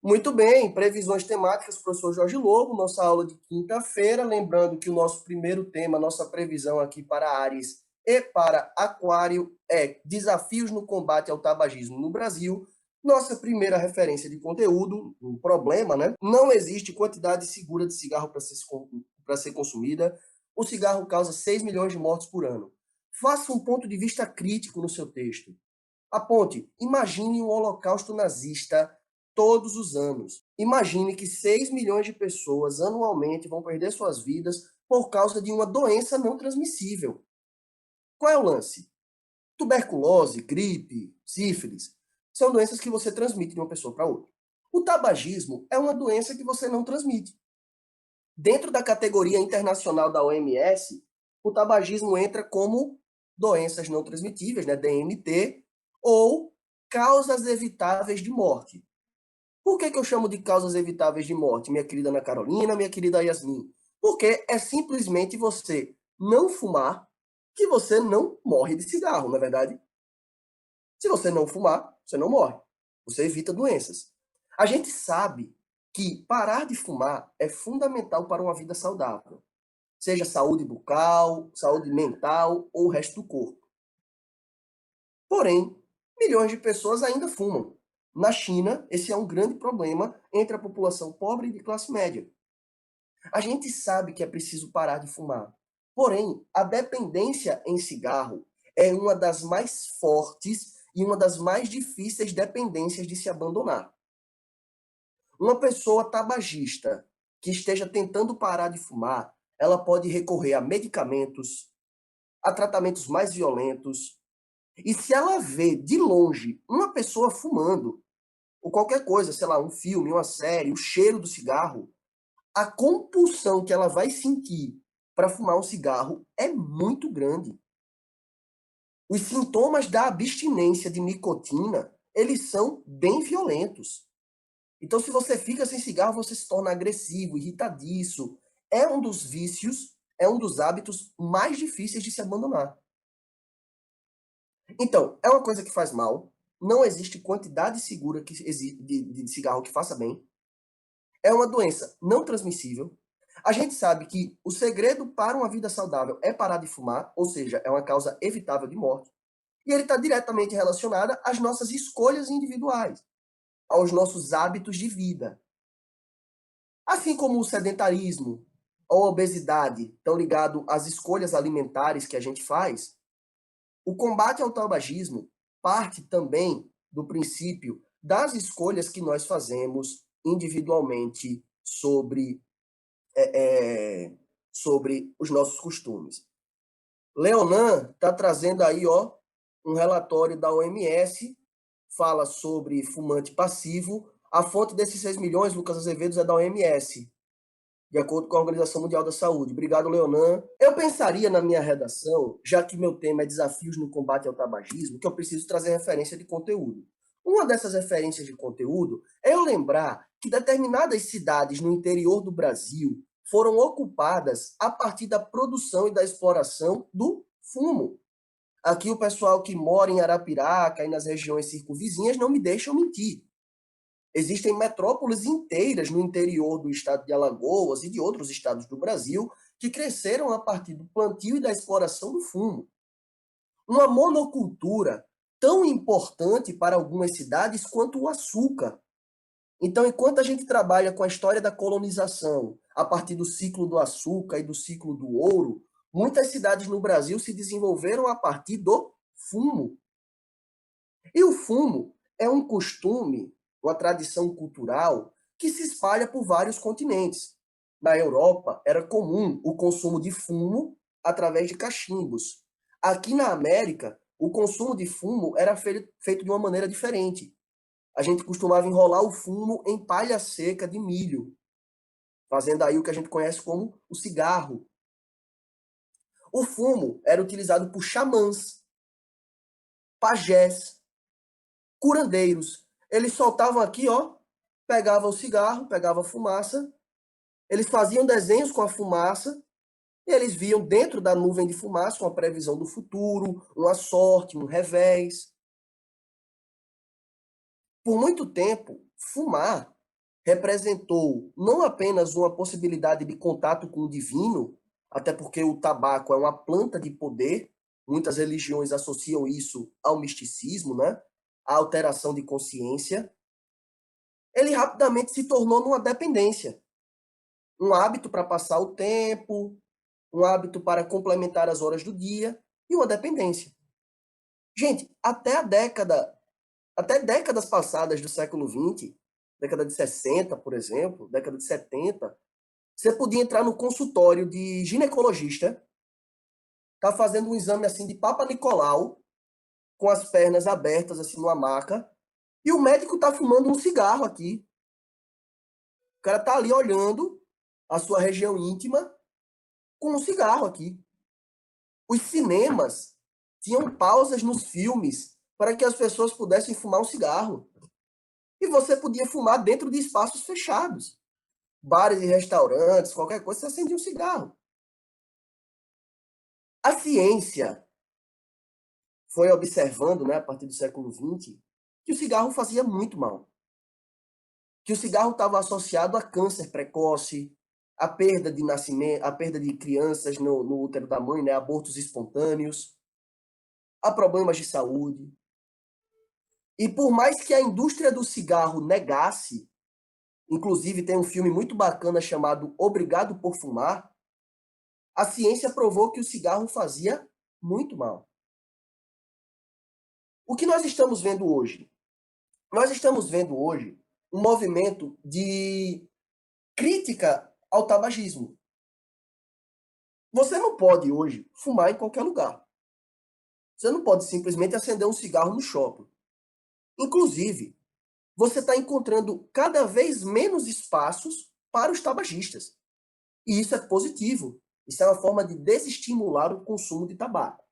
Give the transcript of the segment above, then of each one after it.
Muito bem, previsões temáticas, professor Jorge Lobo, nossa aula de quinta-feira. Lembrando que o nosso primeiro tema, nossa previsão aqui para Áries e para Aquário é desafios no combate ao tabagismo no Brasil. Nossa primeira referência de conteúdo, um problema, né? Não existe quantidade segura de cigarro para ser consumida. O cigarro causa 6 milhões de mortes por ano. Faça um ponto de vista crítico no seu texto. Aponte, imagine um holocausto nazista todos os anos. Imagine que 6 milhões de pessoas anualmente vão perder suas vidas por causa de uma doença não transmissível. Qual é o lance? Tuberculose, gripe, sífilis, são doenças que você transmite de uma pessoa para outra. O tabagismo é uma doença que você não transmite. Dentro da categoria internacional da OMS, o tabagismo entra como doenças não transmitíveis, né, DNT, ou causas evitáveis de morte. Por que eu chamo de causas evitáveis de morte, minha querida Ana Carolina, minha querida Yasmin? Porque é simplesmente você não fumar que você não morre de cigarro, não é verdade? Se você não fumar, você não morre. Você evita doenças. A gente sabe que parar de fumar é fundamental para uma vida saudável. Seja saúde bucal, saúde mental ou o resto do corpo. Porém, milhões de pessoas ainda fumam. Na China, esse é um grande problema entre a população pobre e de classe média. A gente sabe que é preciso parar de fumar. Porém, a dependência em cigarro é uma das mais fortes e uma das mais difíceis dependências de se abandonar. Uma pessoa tabagista que esteja tentando parar de fumar, ela pode recorrer a medicamentos, a tratamentos mais violentos. E se ela vê de longe uma pessoa fumando, ou qualquer coisa, sei lá, um filme, uma série, o cheiro do cigarro, a compulsão que ela vai sentir para fumar um cigarro é muito grande. Os sintomas da abstinência de nicotina, eles são bem violentos. Então, se você fica sem cigarro, você se torna agressivo, irritadiço. É um dos vícios, é um dos hábitos mais difíceis de se abandonar. Então, é uma coisa que faz mal. Não existe quantidade segura de cigarro que faça bem. É uma doença não transmissível. A gente sabe que o segredo para uma vida saudável é parar de fumar, ou seja, é uma causa evitável de morte. E ele está diretamente relacionado às nossas escolhas individuais, aos nossos hábitos de vida. Assim como o sedentarismo ou a obesidade estão ligados às escolhas alimentares que a gente faz, o combate ao tabagismo parte também do princípio das escolhas que nós fazemos individualmente sobre os nossos costumes. Leonan está trazendo aí um relatório da OMS, fala sobre fumante passivo. A fonte desses 6 milhões, Lucas Azevedo, é da OMS, de acordo com a Organização Mundial da Saúde. Obrigado, Leonan. Eu pensaria na minha redação, já que meu tema é desafios no combate ao tabagismo, que eu preciso trazer referência de conteúdo. Uma dessas referências de conteúdo é eu lembrar que determinadas cidades no interior do Brasil foram ocupadas a partir da produção e da exploração do fumo. Aqui o pessoal que mora em Arapiraca e nas regiões circunvizinhas não me deixam mentir. Existem metrópoles inteiras no interior do estado de Alagoas e de outros estados do Brasil que cresceram a partir do plantio e da exploração do fumo. Uma monocultura tão importante para algumas cidades quanto o açúcar. Então, enquanto a gente trabalha com a história da colonização a partir do ciclo do açúcar e do ciclo do ouro, muitas cidades no Brasil se desenvolveram a partir do fumo. E o fumo é um costume, uma tradição cultural que se espalha por vários continentes. Na Europa, era comum o consumo de fumo através de cachimbos. Aqui na América, o consumo de fumo era feito de uma maneira diferente. A gente costumava enrolar o fumo em palha seca de milho, fazendo aí o que a gente conhece como o cigarro. O fumo era utilizado por xamãs, pajés, curandeiros. Eles soltavam aqui, pegava o cigarro, pegava a fumaça, eles faziam desenhos com a fumaça, e eles viam dentro da nuvem de fumaça uma previsão do futuro, uma sorte, um revés. Por muito tempo, fumar representou não apenas uma possibilidade de contato com o divino, até porque o tabaco é uma planta de poder, muitas religiões associam isso ao misticismo, né? À alteração de consciência. Ele rapidamente se tornou numa dependência, um hábito para passar o tempo, um hábito para complementar as horas do dia e uma dependência. Gente, até décadas passadas do século XX, década de 60, por exemplo, década de 70, você podia entrar no consultório de ginecologista, tá fazendo um exame assim de Papa Nicolau, com as pernas abertas assim numa maca, e o médico tá fumando um cigarro aqui. O cara tá ali olhando a sua região íntima com um cigarro aqui. Os cinemas tinham pausas nos filmes para que as pessoas pudessem fumar um cigarro. E você podia fumar dentro de espaços fechados. Bares e restaurantes, qualquer coisa, você acendia um cigarro. A ciência foi observando, né, a partir do século XX, que o cigarro fazia muito mal. Que o cigarro estava associado a câncer precoce, a perda de nascimento, a perda de crianças no útero da mãe, né, abortos espontâneos, a problemas de saúde. E por mais que a indústria do cigarro negasse, inclusive tem um filme muito bacana chamado Obrigado por Fumar, a ciência provou que o cigarro fazia muito mal. O que nós estamos vendo hoje? Nós estamos vendo hoje um movimento de crítica ao tabagismo. Você não pode hoje fumar em qualquer lugar. Você não pode simplesmente acender um cigarro no shopping. Inclusive, você está encontrando cada vez menos espaços para os tabagistas. E isso é positivo. Isso é uma forma de desestimular o consumo de tabaco.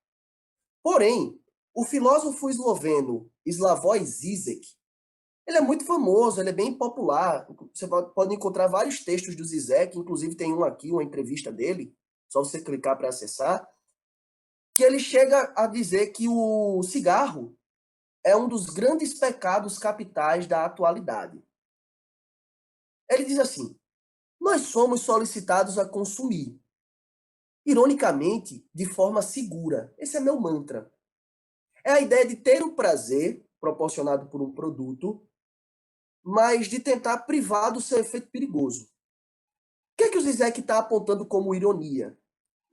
Porém, o filósofo esloveno Slavoj Žižek, ele é muito famoso, ele é bem popular. Você pode encontrar vários textos do Zizek, inclusive tem um aqui, uma entrevista dele, só você clicar para acessar, que ele chega a dizer que o cigarro é um dos grandes pecados capitais da atualidade. Ele diz assim: nós somos solicitados a consumir, ironicamente, de forma segura. Esse é meu mantra. É a ideia de ter o prazer proporcionado por um produto, mas de tentar privar do seu efeito perigoso. O que é que o Zizek está apontando como ironia?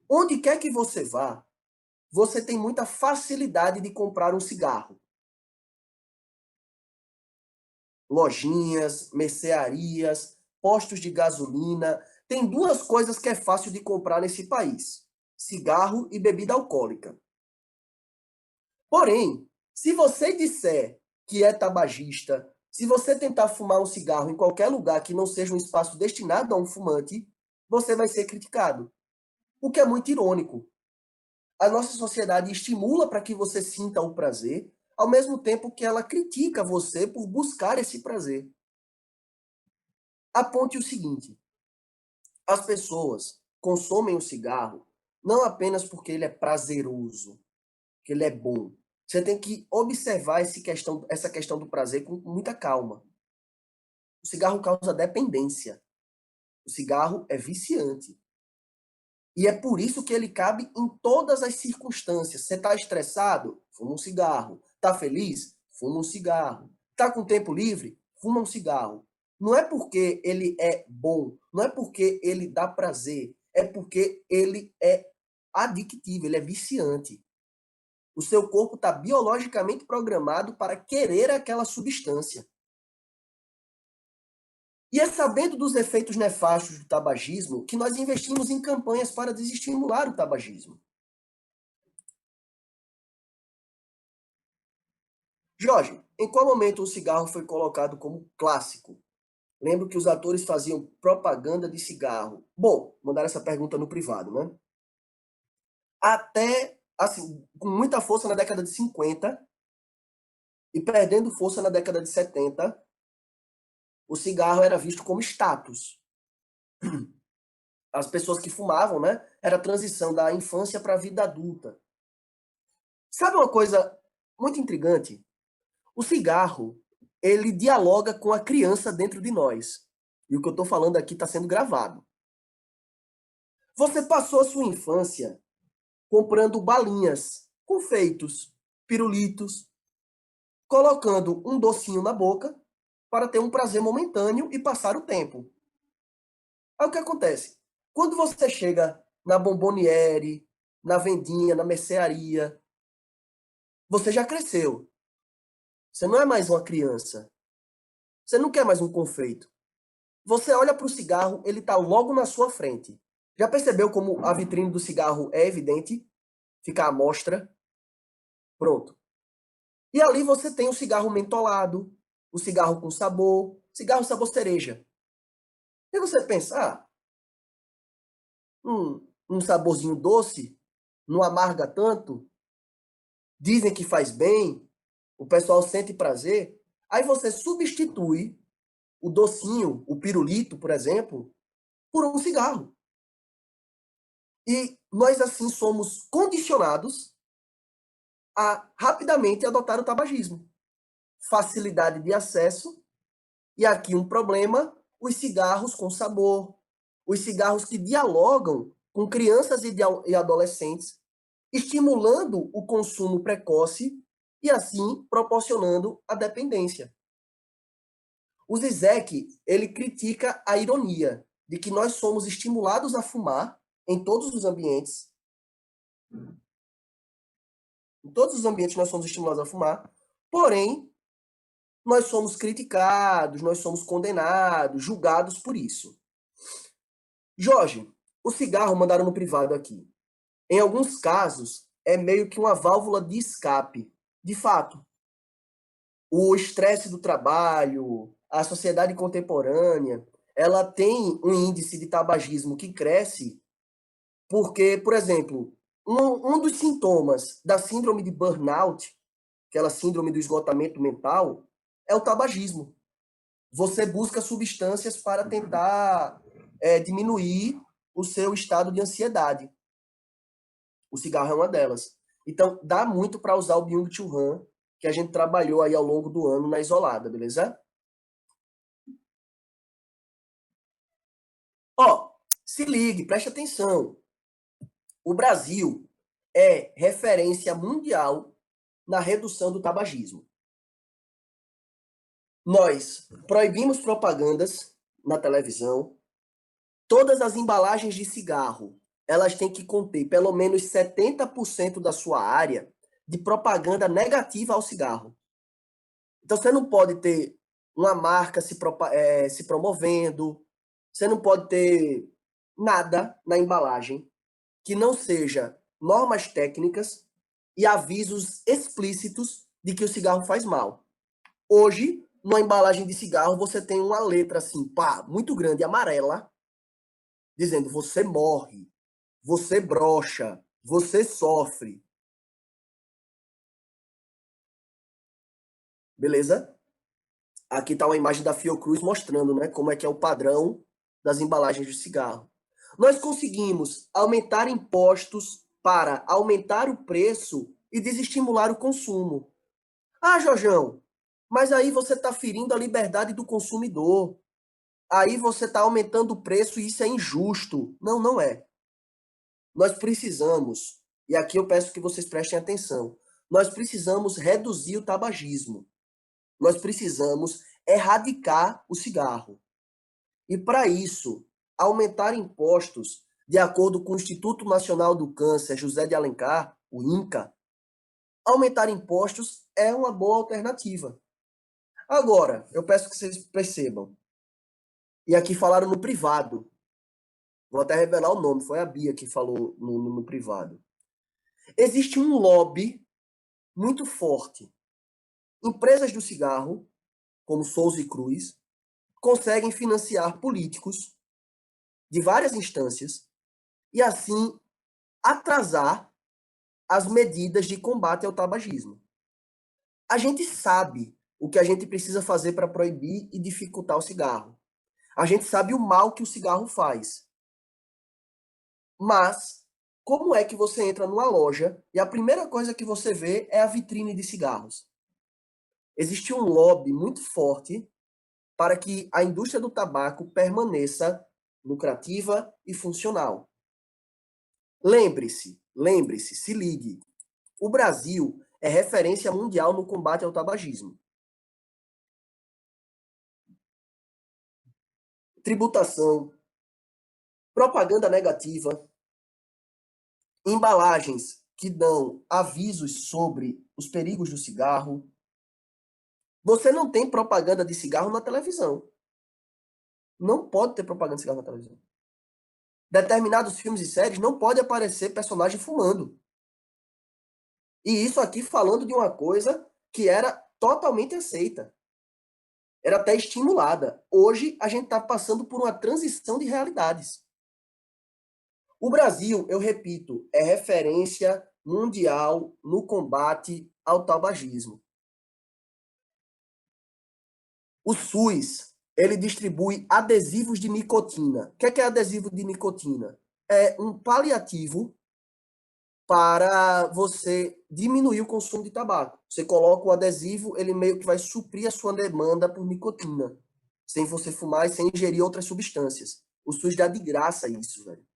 Onde quer que você vá, você tem muita facilidade de comprar um cigarro. Lojinhas, mercearias, postos de gasolina. Tem duas coisas que é fácil de comprar nesse país: cigarro e bebida alcoólica. Porém, se você disser que é tabagista, se você tentar fumar um cigarro em qualquer lugar que não seja um espaço destinado a um fumante, você vai ser criticado. O que é muito irônico. A nossa sociedade estimula para que você sinta o prazer, ao mesmo tempo que ela critica você por buscar esse prazer. Aponte o seguinte: as pessoas consomem o cigarro não apenas porque ele é prazeroso, que ele é bom. Você tem que observar essa questão do prazer com muita calma. O cigarro causa dependência. O cigarro é viciante. E é por isso que ele cabe em todas as circunstâncias. Você está estressado? Fuma um cigarro. Está feliz? Fuma um cigarro. Está com tempo livre? Fuma um cigarro. Não é porque ele é bom, não é porque ele dá prazer, é porque ele é adictivo, ele é viciante. O seu corpo está biologicamente programado para querer aquela substância. E é sabendo dos efeitos nefastos do tabagismo que nós investimos em campanhas para desestimular o tabagismo. Jorge, em qual momento o cigarro foi colocado como clássico? Lembro que os atores faziam propaganda de cigarro. Bom, mandaram essa pergunta no privado, né? Até, assim, com muita força na década de 50 e perdendo força na década de 70, o cigarro era visto como status. As pessoas que fumavam, né? Era a transição da infância para a vida adulta. Sabe uma coisa muito intrigante? O cigarro, ele dialoga com a criança dentro de nós. E o que eu estou falando aqui está sendo gravado. Você passou a sua infância comprando balinhas, confeitos, pirulitos, colocando um docinho na boca para ter um prazer momentâneo e passar o tempo. Aí o que acontece? Quando você chega na bomboniere, na vendinha, na mercearia, você já cresceu. Você não é mais uma criança. Você não quer mais um confeito. Você olha para o cigarro, ele está logo na sua frente. Já percebeu como a vitrine do cigarro é evidente? Fica à mostra. Pronto. E ali você tem o cigarro mentolado, o cigarro com sabor, cigarro sabor cereja. E você pensa, um saborzinho doce, não amarga tanto, dizem que faz bem, o pessoal sente prazer. Aí você substitui o docinho, o pirulito, por exemplo, por um cigarro. E nós, assim, somos condicionados a rapidamente adotar o tabagismo. Facilidade de acesso, e aqui um problema, os cigarros com sabor, os cigarros que dialogam com crianças e adolescentes, estimulando o consumo precoce e, assim, proporcionando a dependência. O Zizek, ele critica a ironia de que nós somos estimulados a fumar em todos os ambientes. Em todos os ambientes nós somos estimulados a fumar, porém, nós somos criticados, nós somos condenados, julgados por isso. Jorge, o cigarro mandaram no privado aqui. Em alguns casos, é meio que uma válvula de escape. De fato, o estresse do trabalho, a sociedade contemporânea, ela tem um índice de tabagismo que cresce porque, por exemplo, um dos sintomas da síndrome de burnout, aquela síndrome do esgotamento mental, é o tabagismo. Você busca substâncias para tentar diminuir o seu estado de ansiedade. O cigarro é uma delas. Então, dá muito para usar o Byung-Chul Han, que a gente trabalhou aí ao longo do ano na Isolada, beleza? Ó, se ligue, preste atenção. O Brasil é referência mundial na redução do tabagismo. Nós proibimos propagandas na televisão. Todas as embalagens de cigarro, elas têm que conter pelo menos 70% da sua área de propaganda negativa ao cigarro. Então você não pode ter uma marca se promovendo, você não pode ter nada na embalagem que não seja normas técnicas e avisos explícitos de que o cigarro faz mal. Hoje, numa embalagem de cigarro, você tem uma letra assim, pá, muito grande, amarela, dizendo você morre, você brocha, você sofre. Beleza? Aqui está uma imagem da Fiocruz mostrando, né, como é que é o padrão das embalagens de cigarro. Nós conseguimos aumentar impostos para aumentar o preço e desestimular o consumo. Ah, Jorjão, mas aí você está ferindo a liberdade do consumidor. Aí você está aumentando o preço e isso é injusto. Não, não é. Nós precisamos, e aqui eu peço que vocês prestem atenção, nós precisamos reduzir o tabagismo. Nós precisamos erradicar o cigarro. E para isso, aumentar impostos, de acordo com o Instituto Nacional do Câncer José de Alencar, o INCA, aumentar impostos é uma boa alternativa. Agora, eu peço que vocês percebam, e aqui falaram no privado, vou até revelar o nome, foi a Bia que falou no privado. Existe um lobby muito forte. Empresas do cigarro, como Souza e Cruz, conseguem financiar políticos de várias instâncias e, assim, atrasar as medidas de combate ao tabagismo. A gente sabe o que a gente precisa fazer para proibir e dificultar o cigarro. A gente sabe o mal que o cigarro faz. Mas, como é que você entra numa loja e a primeira coisa que você vê é a vitrine de cigarros? Existe um lobby muito forte para que a indústria do tabaco permaneça lucrativa e funcional. Lembre-se, se ligue. O Brasil é referência mundial no combate ao tabagismo. Tributação, propaganda negativa, embalagens que dão avisos sobre os perigos do cigarro. Você não tem propaganda de cigarro na televisão. Não pode ter propaganda de cigarro na televisão. Determinados filmes e séries não pode aparecer personagem fumando. E isso aqui falando de uma coisa que era totalmente aceita. Era até estimulada. Hoje a gente está passando por uma transição de realidades. O Brasil, eu repito, é referência mundial no combate ao tabagismo. O SUS, ele distribui adesivos de nicotina. O que é adesivo de nicotina? É um paliativo para você diminuir o consumo de tabaco. Você coloca o adesivo, ele meio que vai suprir a sua demanda por nicotina, sem você fumar e sem ingerir outras substâncias. O SUS dá de graça isso, velho.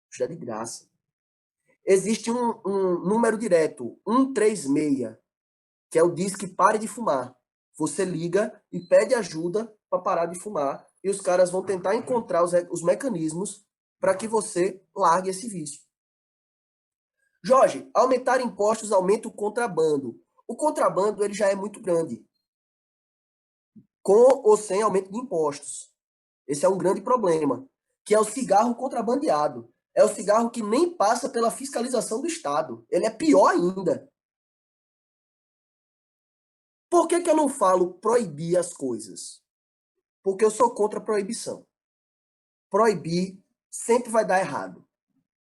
O SUS dá de graça. Existe um número direto, 136, que é o Disque Pare de Fumar. Você liga e pede ajuda para parar de fumar e os caras vão tentar encontrar os mecanismos para que você largue esse vício. Jorge, aumentar impostos aumenta o contrabando. O contrabando ele já é muito grande, com ou sem aumento de impostos. Esse é um grande problema, que é o cigarro contrabandeado. É o cigarro que nem passa pela fiscalização do Estado. Ele é pior ainda. Por que eu não falo proibir as coisas? Porque eu sou contra a proibição. Proibir sempre vai dar errado.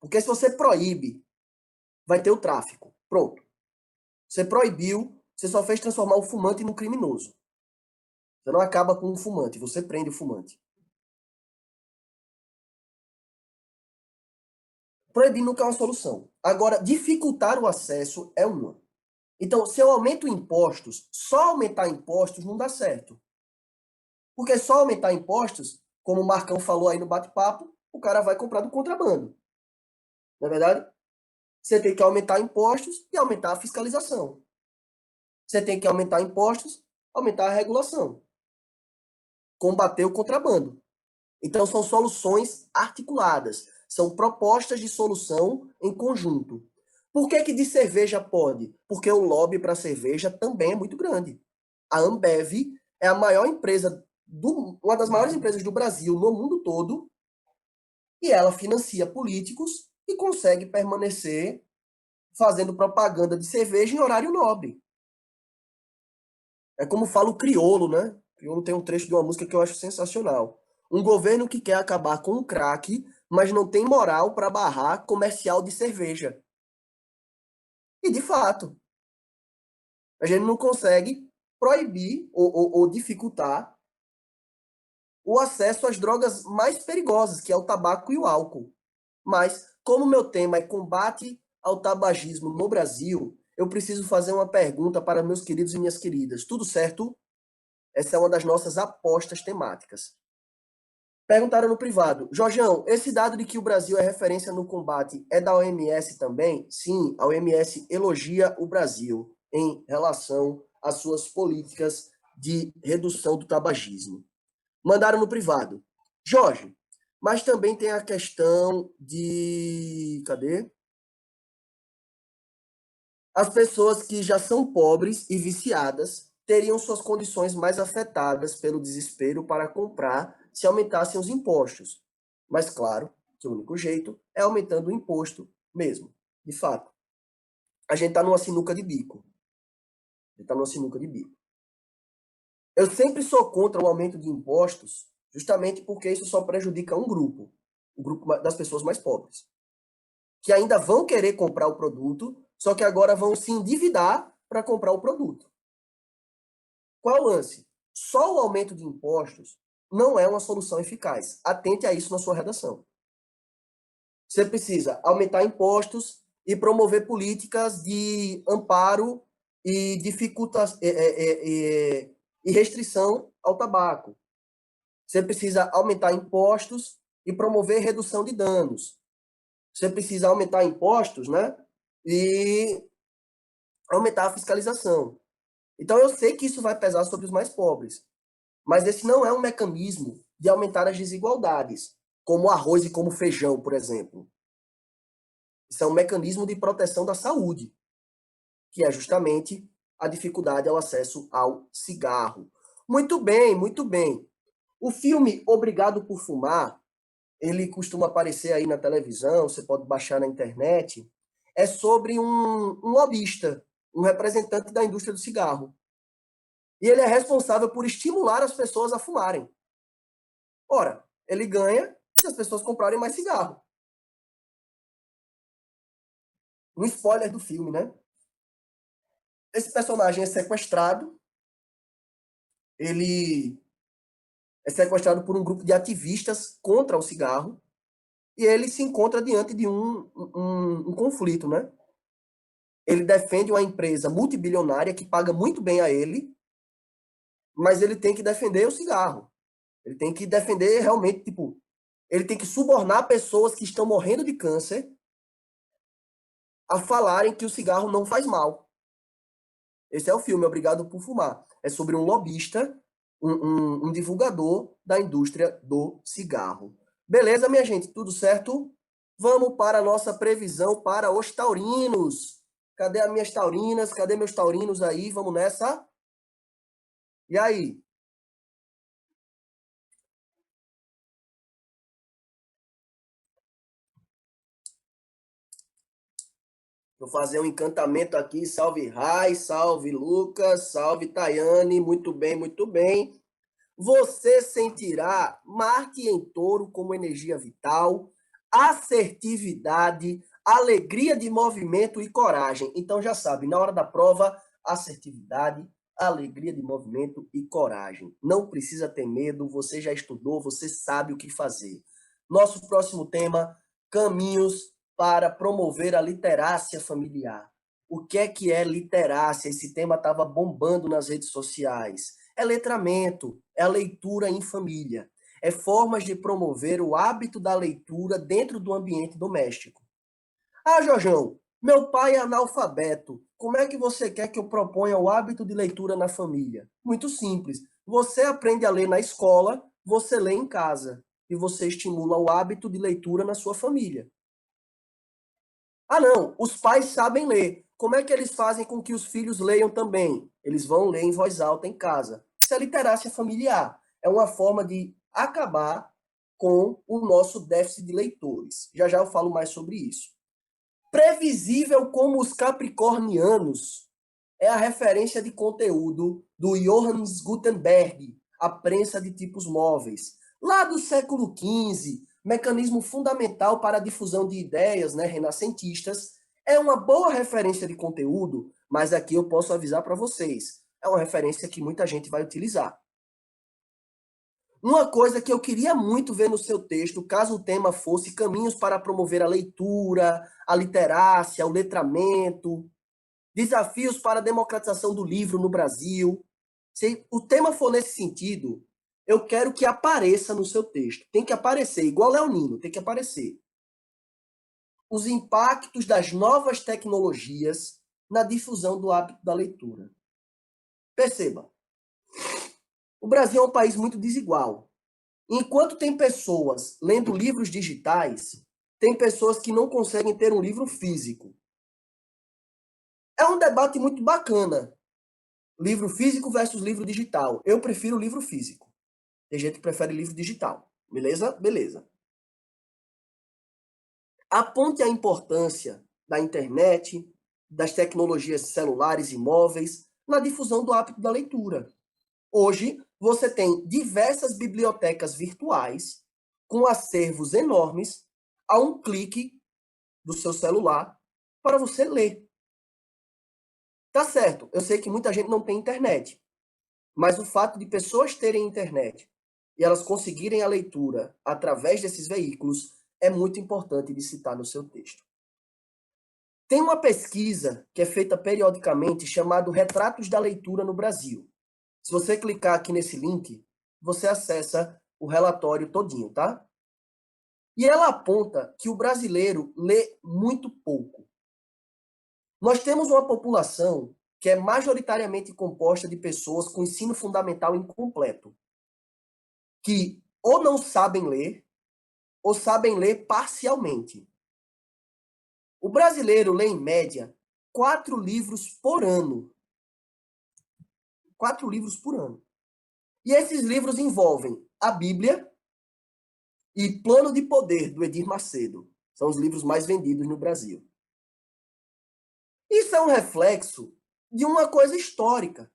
Porque se você proíbe, vai ter o tráfico. Pronto. Você proibiu, você só fez transformar o fumante no criminoso. Você não acaba com o fumante, você prende o fumante. Proibir nunca é uma solução. Agora, dificultar o acesso é uma. Então, se eu aumento impostos, só aumentar impostos não dá certo. Porque só aumentar impostos, como o Marcão falou aí no bate-papo, o cara vai comprar do contrabando. Não é verdade? Você tem que aumentar impostos e aumentar a fiscalização. Você tem que aumentar impostos, aumentar a regulação. Combater o contrabando. Então, são soluções articuladas. São propostas de solução em conjunto. Por que de cerveja pode? Porque o lobby para cerveja também é muito grande. A Ambev é a maior empresa, uma das maiores empresas do Brasil no mundo todo, e ela financia políticos e consegue permanecer fazendo propaganda de cerveja em horário nobre. É como fala o Criolo, né? O Criolo tem um trecho de uma música que eu acho sensacional. Um governo que quer acabar com o crack, mas não tem moral para barrar comercial de cerveja. E, de fato, a gente não consegue proibir ou dificultar o acesso às drogas mais perigosas, que é o tabaco e o álcool. Mas, como meu tema é combate ao tabagismo no Brasil, eu preciso fazer uma pergunta para meus queridos e minhas queridas. Tudo certo? Essa é uma das nossas apostas temáticas. Perguntaram no privado, Jorjão, esse dado de que o Brasil é referência no combate é da OMS também? Sim, a OMS elogia o Brasil em relação às suas políticas de redução do tabagismo. Mandaram no privado. Jorge, mas também tem a questão de... Cadê? As pessoas que já são pobres e viciadas teriam suas condições mais afetadas pelo desespero para comprar se aumentassem os impostos. Mas claro que o único jeito é aumentando o imposto mesmo, de fato. A gente está numa sinuca de bico. Eu sempre sou contra o aumento de impostos, justamente porque isso só prejudica um grupo, o grupo das pessoas mais pobres, que ainda vão querer comprar o produto, só que agora vão se endividar para comprar o produto. Qual é o lance? Só o aumento de impostos não é uma solução eficaz. Atente a isso na sua redação. Você precisa aumentar impostos e promover políticas de amparo e e restrição ao tabaco. Você precisa aumentar impostos e promover redução de danos. Você precisa aumentar impostos, né? E aumentar a fiscalização. Então, eu sei que isso vai pesar sobre os mais pobres, mas esse não é um mecanismo de aumentar as desigualdades, como o arroz e como o feijão, por exemplo. Isso é um mecanismo de proteção da saúde, que é justamente a dificuldade ao acesso ao cigarro. Muito bem, muito bem. O filme Obrigado por Fumar, ele costuma aparecer aí na televisão, você pode baixar na internet, é sobre um lobista, um representante da indústria do cigarro. E ele é responsável por estimular as pessoas a fumarem. Ora, ele ganha se as pessoas comprarem mais cigarro. Um spoiler do filme, né? Esse personagem é sequestrado, ele é sequestrado por um grupo de ativistas contra o cigarro, e ele se encontra diante de um conflito, né? Ele defende uma empresa multibilionária que paga muito bem a ele, mas ele tem que defender o cigarro. Ele tem que defender realmente, tipo, ele tem que subornar pessoas que estão morrendo de câncer a falarem que o cigarro não faz mal. Esse é o filme Obrigado por Fumar. É sobre um lobista, um divulgador da indústria do cigarro. Beleza, minha gente? Tudo certo? Vamos para a nossa previsão para os taurinos. Cadê as minhas taurinas? Cadê meus taurinos aí? Vamos nessa? E aí? Vou fazer um encantamento aqui. Salve Rai, salve Lucas, salve Tayane. Muito bem, muito bem. Você sentirá Marte em Touro como energia vital, assertividade, alegria de movimento e coragem. Então já sabe, na hora da prova, assertividade, alegria de movimento e coragem. Não precisa ter medo, você já estudou, você sabe o que fazer. Nosso próximo tema, caminhos para promover a literácia familiar. O que é literácia? Esse tema estava bombando nas redes sociais. É letramento, é a leitura em família. É formas de promover o hábito da leitura dentro do ambiente doméstico. Ah, Jorjão, meu pai é analfabeto. Como é que você quer que eu proponha o hábito de leitura na família? Muito simples. Você aprende a ler na escola, você lê em casa. E você estimula o hábito de leitura na sua família. Ah, não, os pais sabem ler. Como é que eles fazem com que os filhos leiam também? Eles vão ler em voz alta em casa. Isso é literácia familiar. É uma forma de acabar com o nosso déficit de leitores. Já já eu falo mais sobre isso. Previsível como os capricornianos é a referência de conteúdo do Johannes Gutenberg, a prensa de tipos móveis. Lá do século XV, mecanismo fundamental para a difusão de ideias, né, renascentistas, é uma boa referência de conteúdo, mas aqui eu posso avisar para vocês, é uma referência que muita gente vai utilizar. Uma coisa que eu queria muito ver no seu texto, caso o tema fosse caminhos para promover a leitura, a literácia, o letramento, desafios para a democratização do livro no Brasil. Se o tema for nesse sentido, eu quero que apareça no seu texto. Tem que aparecer, igual Leonino, tem que aparecer. Os impactos das novas tecnologias na difusão do hábito da leitura. Perceba, o Brasil é um país muito desigual. Enquanto tem pessoas lendo livros digitais, tem pessoas que não conseguem ter um livro físico. É um debate muito bacana. Livro físico versus livro digital. Eu prefiro livro físico. Tem gente que prefere livro digital. Beleza? Beleza. Aponte a importância da internet, das tecnologias celulares e móveis na difusão do hábito da leitura. Hoje, você tem diversas bibliotecas virtuais com acervos enormes a um clique do seu celular para você ler. Tá certo, eu sei que muita gente não tem internet, mas o fato de pessoas terem internet e elas conseguirem a leitura através desses veículos é muito importante de citar no seu texto. Tem uma pesquisa que é feita periodicamente chamada Retratos da Leitura no Brasil. Se você clicar aqui nesse link, você acessa o relatório todinho, tá? E ela aponta que o brasileiro lê muito pouco. Nós temos uma população que é majoritariamente composta de pessoas com ensino fundamental incompleto, que ou não sabem ler, ou sabem ler parcialmente. O brasileiro lê, em média, 4 livros por ano. 4 livros por ano. E esses livros envolvem a Bíblia e Plano de Poder, do Edir Macedo. São os livros mais vendidos no Brasil. Isso é um reflexo de uma coisa histórica.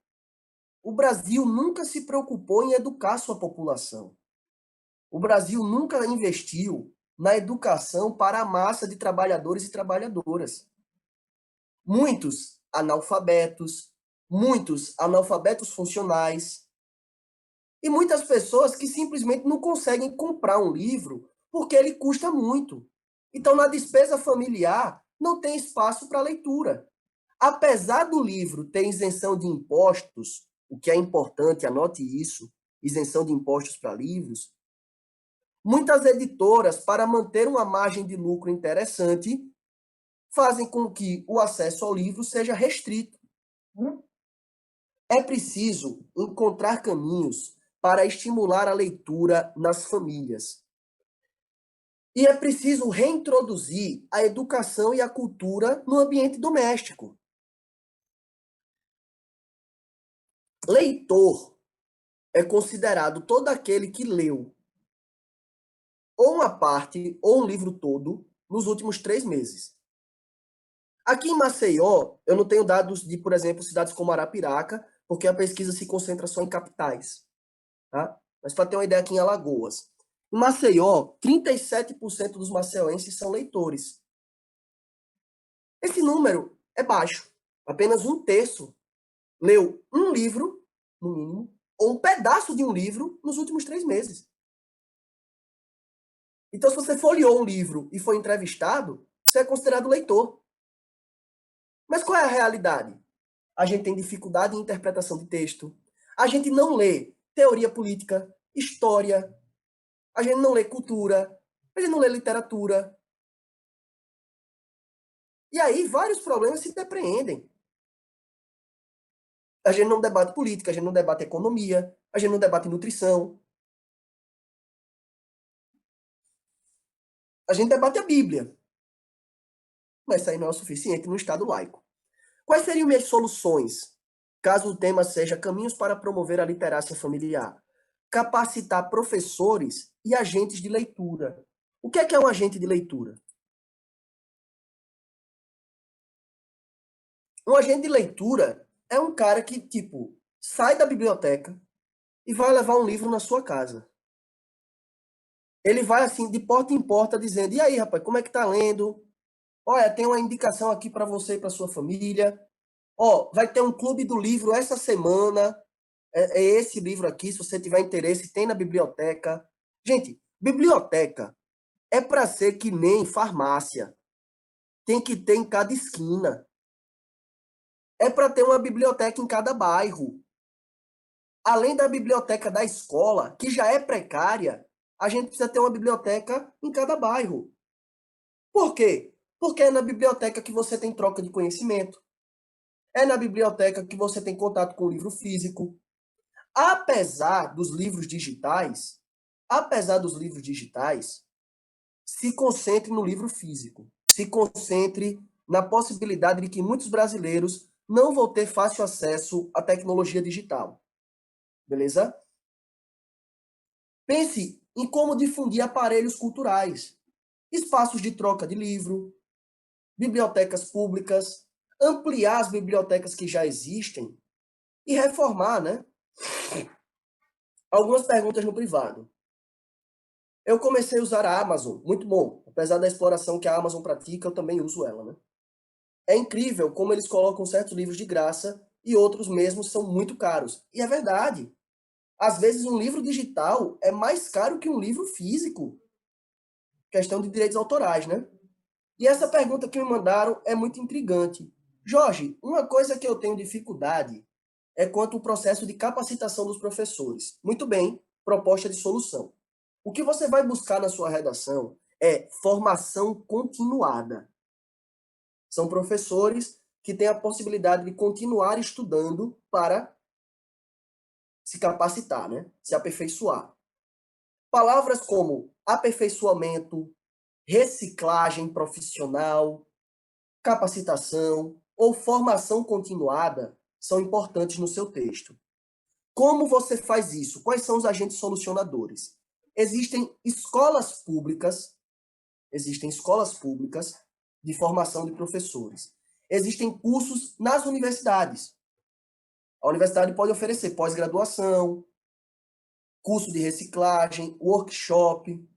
O Brasil nunca se preocupou em educar sua população. O Brasil nunca investiu na educação para a massa de trabalhadores e trabalhadoras. Muitos analfabetos funcionais, e muitas pessoas que simplesmente não conseguem comprar um livro porque ele custa muito. Então, na despesa familiar, não tem espaço para leitura. Apesar do livro ter isenção de impostos, o que é importante, anote isso, isenção de impostos para livros, muitas editoras, para manter uma margem de lucro interessante, fazem com que o acesso ao livro seja restrito. É preciso encontrar caminhos para estimular a leitura nas famílias. E é preciso reintroduzir a educação e a cultura no ambiente doméstico. Leitor é considerado todo aquele que leu ou uma parte ou um livro todo nos últimos 3 meses. Aqui em Maceió, eu não tenho dados de, por exemplo, cidades como Arapiraca, porque a pesquisa se concentra só em capitais. Tá? Mas para ter uma ideia, aqui em Alagoas. Em Maceió, 37% dos maceioenses são leitores. Esse número é baixo. Apenas 1/3 leu um livro, no mínimo, ou um pedaço de um livro nos últimos 3 meses. Então, se você folheou um livro e foi entrevistado, você é considerado leitor. Mas qual é a realidade? A gente tem dificuldade em interpretação de texto. A gente não lê teoria política, história. A gente não lê cultura. A gente não lê literatura. E aí, vários problemas se depreendem. A gente não debate política, a gente não debate economia, a gente não debate nutrição. A gente debate a Bíblia. Mas isso aí não é o suficiente no Estado laico. Quais seriam minhas soluções, caso o tema seja caminhos para promover a literácia familiar? Capacitar professores e agentes de leitura. O que é um agente de leitura? Um agente de leitura é um cara que, tipo, sai da biblioteca e vai levar um livro na sua casa. Ele vai, assim, de porta em porta, dizendo: e aí, rapaz, como é que tá lendo? Olha, tem uma indicação aqui para você e para sua família. Ó, vai ter um clube do livro essa semana. É esse livro aqui, se você tiver interesse, tem na biblioteca. Gente, biblioteca é para ser que nem farmácia. Tem que ter em cada esquina. É para ter uma biblioteca em cada bairro. Além da biblioteca da escola, que já é precária, a gente precisa ter uma biblioteca em cada bairro. Por quê? Porque é na biblioteca que você tem troca de conhecimento. É na biblioteca que você tem contato com o livro físico. Apesar dos livros digitais, se concentre no livro físico. Se concentre na possibilidade de que muitos brasileiros não vão ter fácil acesso à tecnologia digital. Beleza? Pense em como difundir aparelhos culturais, espaços de troca de livro, bibliotecas públicas, ampliar as bibliotecas que já existem e reformar, né? Algumas perguntas no privado. Eu comecei a usar a Amazon, muito bom. Apesar da exploração que a Amazon pratica, eu também uso ela, né? É incrível como eles colocam certos livros de graça e outros mesmo são muito caros. E é verdade. Às vezes um livro digital é mais caro que um livro físico. Questão de direitos autorais, né? E essa pergunta que me mandaram é muito intrigante. Jorge, uma coisa que eu tenho dificuldade é quanto ao processo de capacitação dos professores. Muito bem, proposta de solução. O que você vai buscar na sua redação é formação continuada. São professores que têm a possibilidade de continuar estudando para se capacitar, né? Se aperfeiçoar. Palavras como aperfeiçoamento, reciclagem profissional, capacitação ou formação continuada são importantes no seu texto. Como você faz isso? Quais são os agentes solucionadores? Existem escolas públicas de formação de professores. Existem cursos nas universidades. A universidade pode oferecer pós-graduação, curso de reciclagem, workshop.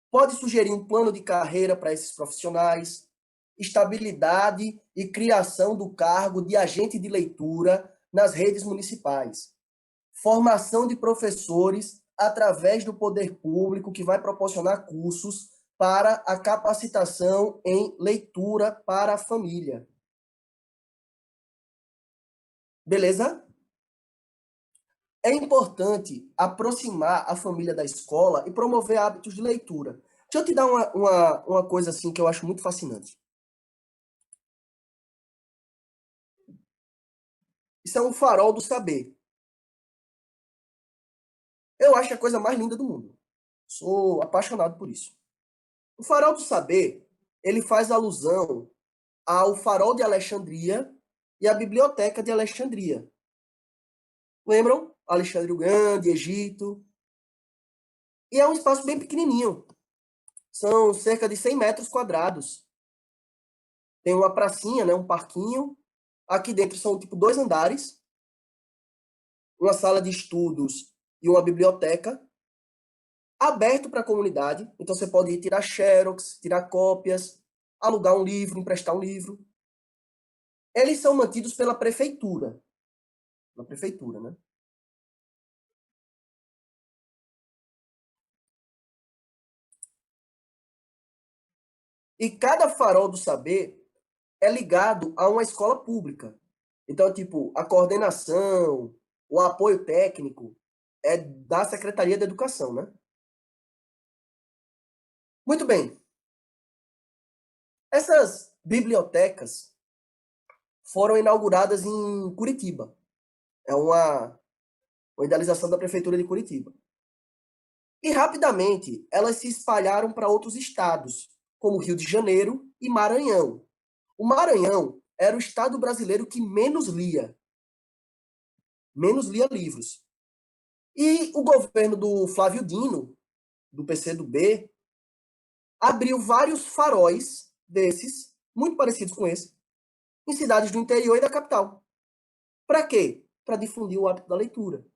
Pode sugerir um plano de carreira para esses profissionais, estabilidade e criação do cargo de agente de leitura nas redes municipais. Formação de professores através do poder público, que vai proporcionar cursos para a capacitação em leitura para a família. Beleza? É importante aproximar a família da escola e promover hábitos de leitura. Deixa eu te dar uma coisa assim que eu acho muito fascinante. Isso é um farol do saber. Eu acho a coisa mais linda do mundo. Sou apaixonado por isso. O farol do saber, ele faz alusão ao farol de Alexandria e à biblioteca de Alexandria. Lembram? Alexandre o Grande, Egito. E é um espaço bem pequenininho. São cerca de 100 metros quadrados. Tem uma pracinha, né, um parquinho. Aqui dentro são tipo 2 andares, uma sala de estudos e uma biblioteca, aberto para a comunidade. Então você pode ir tirar xerox, tirar cópias, alugar um livro, emprestar um livro. Eles são mantidos pela prefeitura. Na prefeitura, né? E cada farol do saber é ligado a uma escola pública. Então, tipo, a coordenação, o apoio técnico é da Secretaria da Educação, né? Muito bem. Essas bibliotecas foram inauguradas em Curitiba. É uma idealização da Prefeitura de Curitiba. E rapidamente elas se espalharam para outros estados, como Rio de Janeiro e Maranhão. O Maranhão era o estado brasileiro que menos lia livros. E o governo do Flávio Dino, do PCdoB, abriu vários faróis desses, muito parecidos com esse, em cidades do interior e da capital. Para quê? Para difundir o hábito da leitura.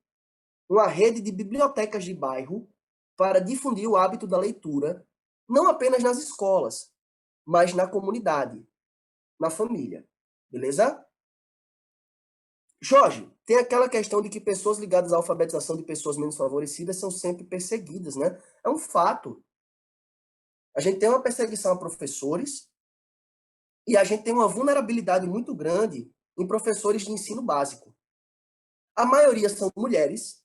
Uma rede de bibliotecas de bairro para difundir o hábito da leitura, não apenas nas escolas, mas na comunidade, na família. Beleza? Jorge, tem aquela questão de que pessoas ligadas à alfabetização de pessoas menos favorecidas são sempre perseguidas, né? É um fato. A gente tem uma perseguição a professores e a gente tem uma vulnerabilidade muito grande em professores de ensino básico. A maioria são mulheres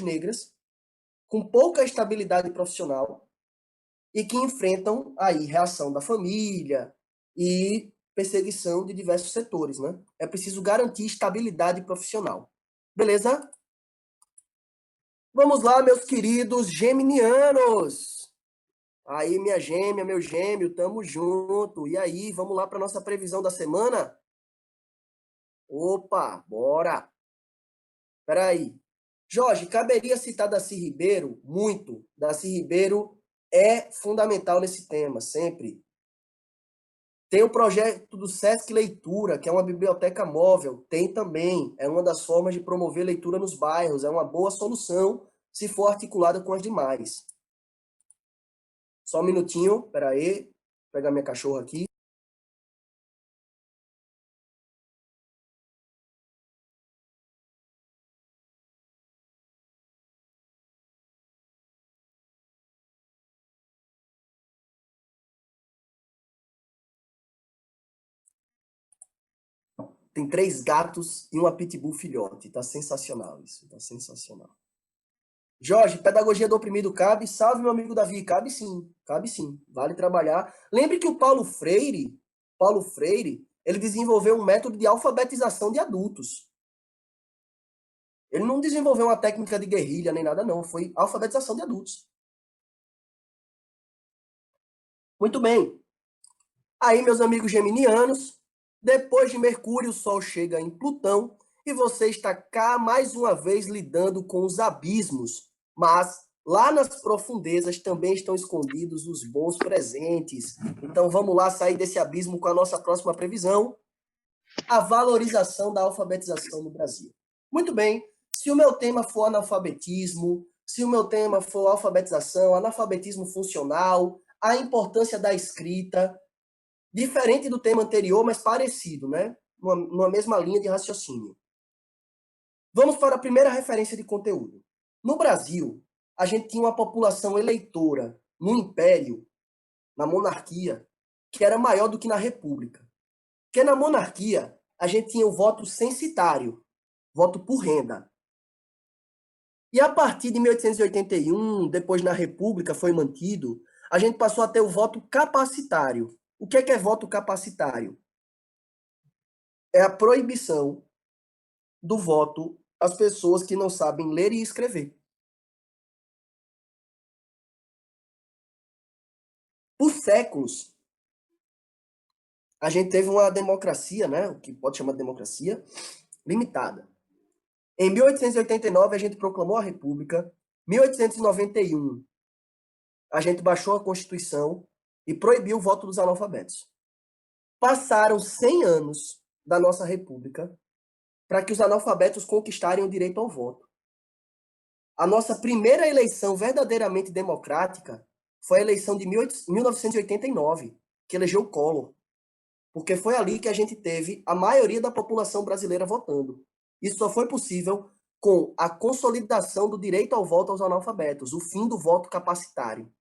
negras, com pouca estabilidade profissional e que enfrentam aí reação da família e perseguição de diversos setores, né? É preciso garantir estabilidade profissional. Beleza? Vamos lá, meus queridos geminianos. Aí, minha gêmea, meu gêmeo, tamo junto. E aí, vamos lá para nossa previsão da semana? Opa, bora. Peraí. Jorge, caberia citar Darcy Ribeiro? Muito. Darcy Ribeiro é fundamental nesse tema, sempre. Tem o projeto do Sesc Leitura, que é uma biblioteca móvel. Tem também. É uma das formas de promover leitura nos bairros. É uma boa solução se for articulada com as demais. Só um minutinho, peraí. Vou pegar minha cachorra aqui. tem 3 gatos e uma pitbull filhote. Tá sensacional isso, tá sensacional. Jorge, pedagogia do oprimido cabe? Salve, meu amigo Davi. Cabe sim, cabe sim. Vale trabalhar. Lembre que o Paulo Freire, ele desenvolveu um método de alfabetização de adultos. Ele não desenvolveu uma técnica de guerrilha nem nada, não. Foi alfabetização de adultos. Muito bem. Aí, meus amigos geminianos, depois de Mercúrio, o Sol chega em Plutão e você está cá mais uma vez lidando com os abismos. Mas lá nas profundezas também estão escondidos os bons presentes. Então vamos lá sair desse abismo com a nossa próxima previsão: a valorização da alfabetização no Brasil. Muito bem, se o meu tema for analfabetismo, se o meu tema for alfabetização, analfabetismo funcional, a importância da escrita, diferente do tema anterior, mas parecido, né? Numa mesma linha de raciocínio. Vamos para a primeira referência de conteúdo. No Brasil, a gente tinha uma população eleitora no Império, na monarquia, que era maior do que na República. Porque na monarquia, a gente tinha o voto censitário, voto por renda. E a partir de 1881, depois na República foi mantido, a gente passou a ter o voto capacitário. O que é voto capacitário? É a proibição do voto às pessoas que não sabem ler e escrever. Por séculos, a gente teve uma democracia, né, o que pode chamar de democracia, limitada. Em 1889, a gente proclamou a República. 1891, a gente baixou a Constituição e proibiu o voto dos analfabetos. Passaram 100 anos da nossa República para que os analfabetos conquistarem o direito ao voto. A nossa primeira eleição verdadeiramente democrática foi a eleição de 1989, que elegeu o Collor, porque foi ali que a gente teve a maioria da população brasileira votando. Isso só foi possível com a consolidação do direito ao voto aos analfabetos, o fim do voto capacitário.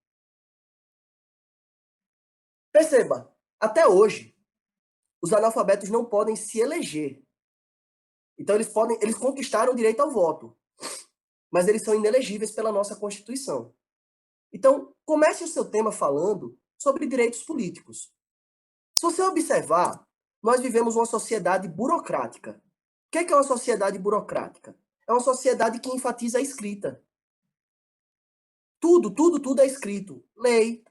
Perceba, até hoje, os analfabetos não podem se eleger. Então eles conquistaram o direito ao voto, mas eles são inelegíveis pela nossa Constituição. Então, comece o seu tema falando sobre direitos políticos. Se você observar, nós vivemos uma sociedade burocrática. O que é uma sociedade burocrática? É uma sociedade que enfatiza a escrita. Tudo é escrito. Lei,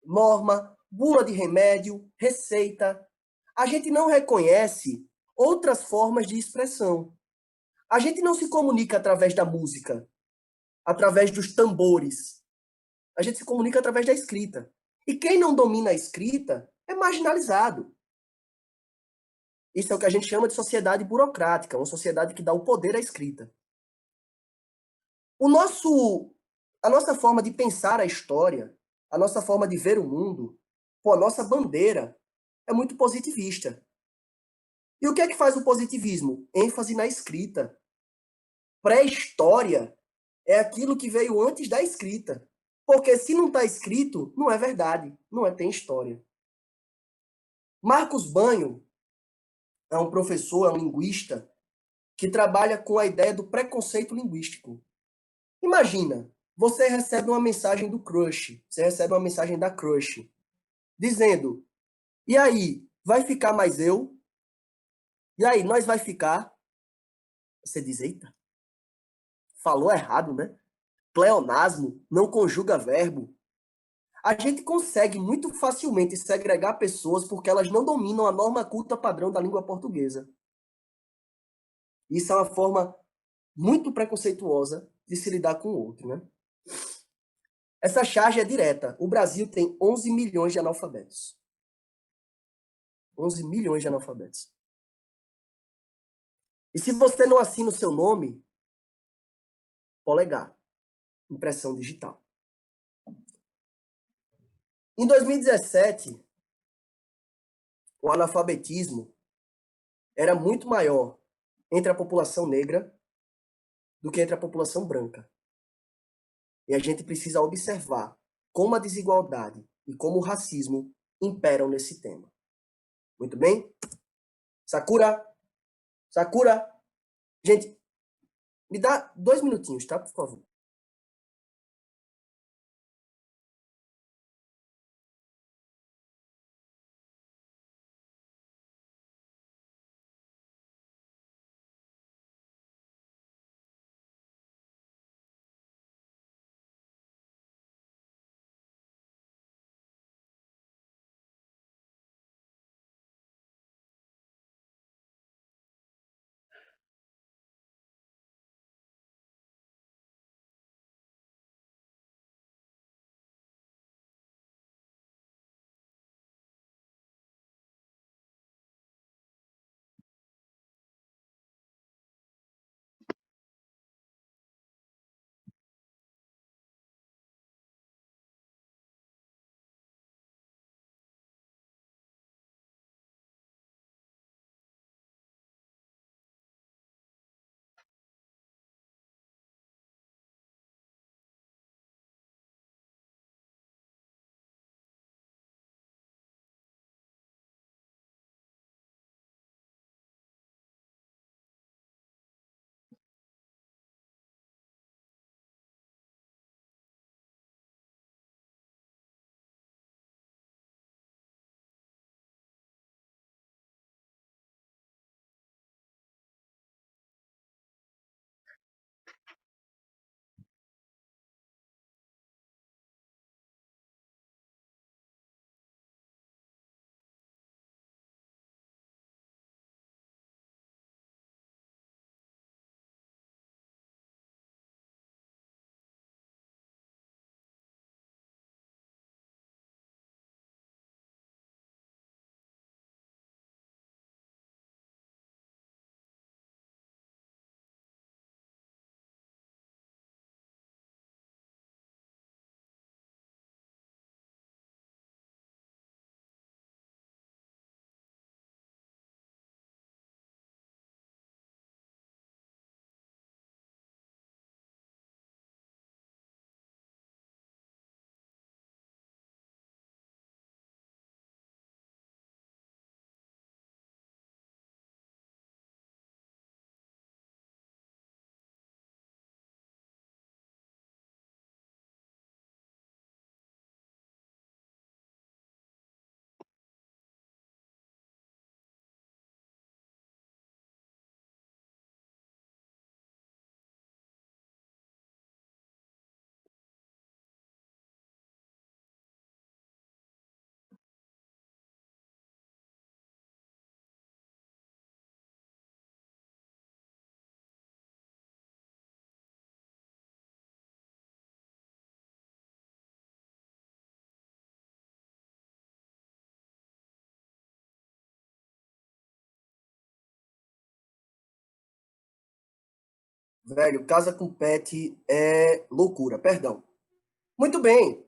norma, bula de remédio, receita. A gente não reconhece outras formas de expressão. A gente não se comunica através da música, através dos tambores. A gente se comunica através da escrita. E quem não domina a escrita é marginalizado. Isso é o que a gente chama de sociedade burocrática, uma sociedade que dá o poder à escrita. A nossa forma de pensar a história, a nossa forma de ver o mundo, a nossa bandeira é muito positivista. E o que é que faz o positivismo? ênfase na escrita. Pré-história é aquilo que veio antes da escrita. Porque se não está escrito, não é verdade, tem história. Marcos Banho é um professor, é um linguista, que trabalha com a ideia do preconceito linguístico. Imagina, você recebe uma mensagem do crush, você recebe uma mensagem da crush, dizendo, e aí, vai ficar mais eu? E aí, nós vai ficar? Você diz, eita, falou errado, né? Pleonasmo, não conjuga verbo. A gente consegue muito facilmente segregar pessoas porque elas não dominam a norma culta padrão da língua portuguesa. Isso é uma forma muito preconceituosa de se lidar com o outro, né? Essa charge é direta. O Brasil tem 11 milhões de analfabetos. 11 milhões de analfabetos. E se você não assina o seu nome, polegar, impressão digital. Em 2017, o analfabetismo era muito maior entre a população negra do que entre a população branca. E a gente precisa observar como a desigualdade e como o racismo imperam nesse tema. Muito bem? Sakura, Sakura, gente, me dá 2 minutinhos, tá? Por favor. Velho, casa com pet é loucura, perdão. Muito bem.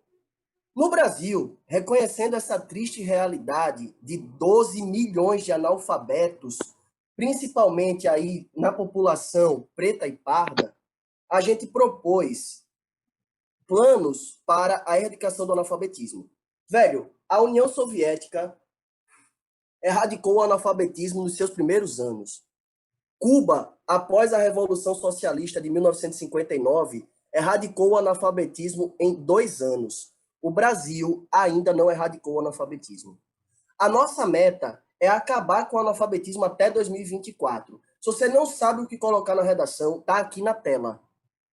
No Brasil, reconhecendo essa triste realidade de 12 milhões de analfabetos, principalmente aí na população preta e parda, a gente propôs planos para a erradicação do analfabetismo. Velho, a União Soviética erradicou o analfabetismo nos seus primeiros anos. Cuba, após a Revolução Socialista de 1959, erradicou o analfabetismo em 2 anos. O Brasil ainda não erradicou o analfabetismo. A nossa meta é acabar com o analfabetismo até 2024. Se você não sabe o que colocar na redação, está aqui na tela.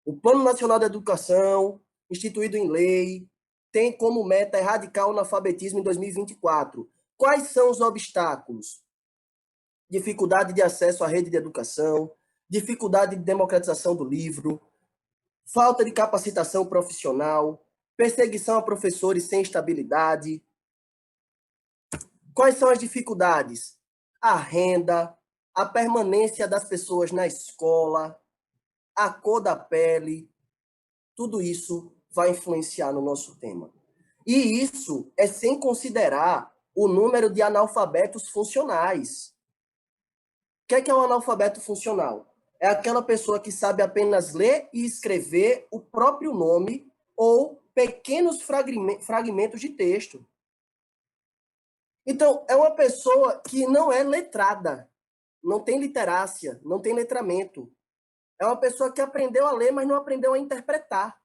O Plano Nacional de Educação, instituído em lei, tem como meta erradicar o analfabetismo em 2024. Quais são os obstáculos? Dificuldade de acesso à rede de educação, dificuldade de democratização do livro, falta de capacitação profissional, perseguição a professores sem estabilidade. Quais são as dificuldades? A renda, a permanência das pessoas na escola, a cor da pele, tudo isso vai influenciar no nosso tema. E isso é sem considerar o número de analfabetos funcionais. O que é um analfabeto funcional? É aquela pessoa que sabe apenas ler e escrever o próprio nome ou pequenos fragmentos de texto. Então, é uma pessoa que não é letrada. não tem literácia, não tem letramento. É uma pessoa que aprendeu a ler, mas não aprendeu a interpretar.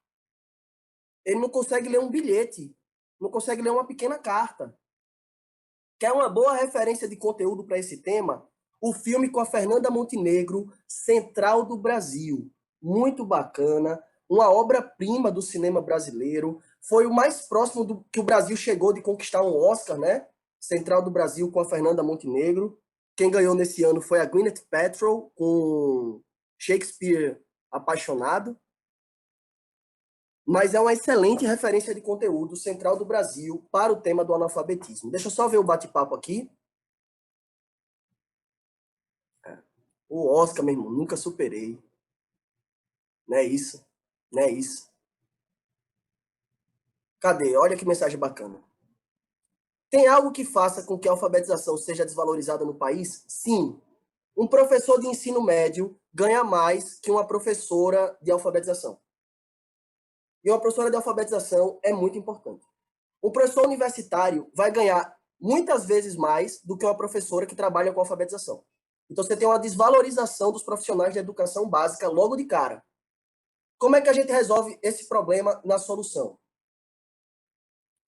Ele não consegue ler um bilhete, não consegue ler uma pequena carta. Quer uma boa referência de conteúdo para esse tema? O filme com a Fernanda Montenegro, Central do Brasil. Muito bacana, uma obra-prima do cinema brasileiro. Foi o mais próximo do que o Brasil chegou de conquistar um Oscar, né? Central do Brasil com a Fernanda Montenegro. Quem ganhou nesse ano foi a Gwyneth Paltrow com Shakespeare Apaixonado. Mas é uma excelente referência de conteúdo Central do Brasil para o tema do analfabetismo. Deixa eu só ver o bate-papo aqui. O Oscar, meu irmão, nunca superei. Não é isso? Não é isso? Cadê? Olha que mensagem bacana. Tem algo que faça com que a alfabetização seja desvalorizada no país? Sim. Um professor de ensino médio ganha mais que uma professora de alfabetização. E uma professora de alfabetização é muito importante. O professor universitário vai ganhar muitas vezes mais do que uma professora que trabalha com alfabetização. Então você tem uma desvalorização dos profissionais de educação básica logo de cara. Como é que a gente resolve esse problema na solução?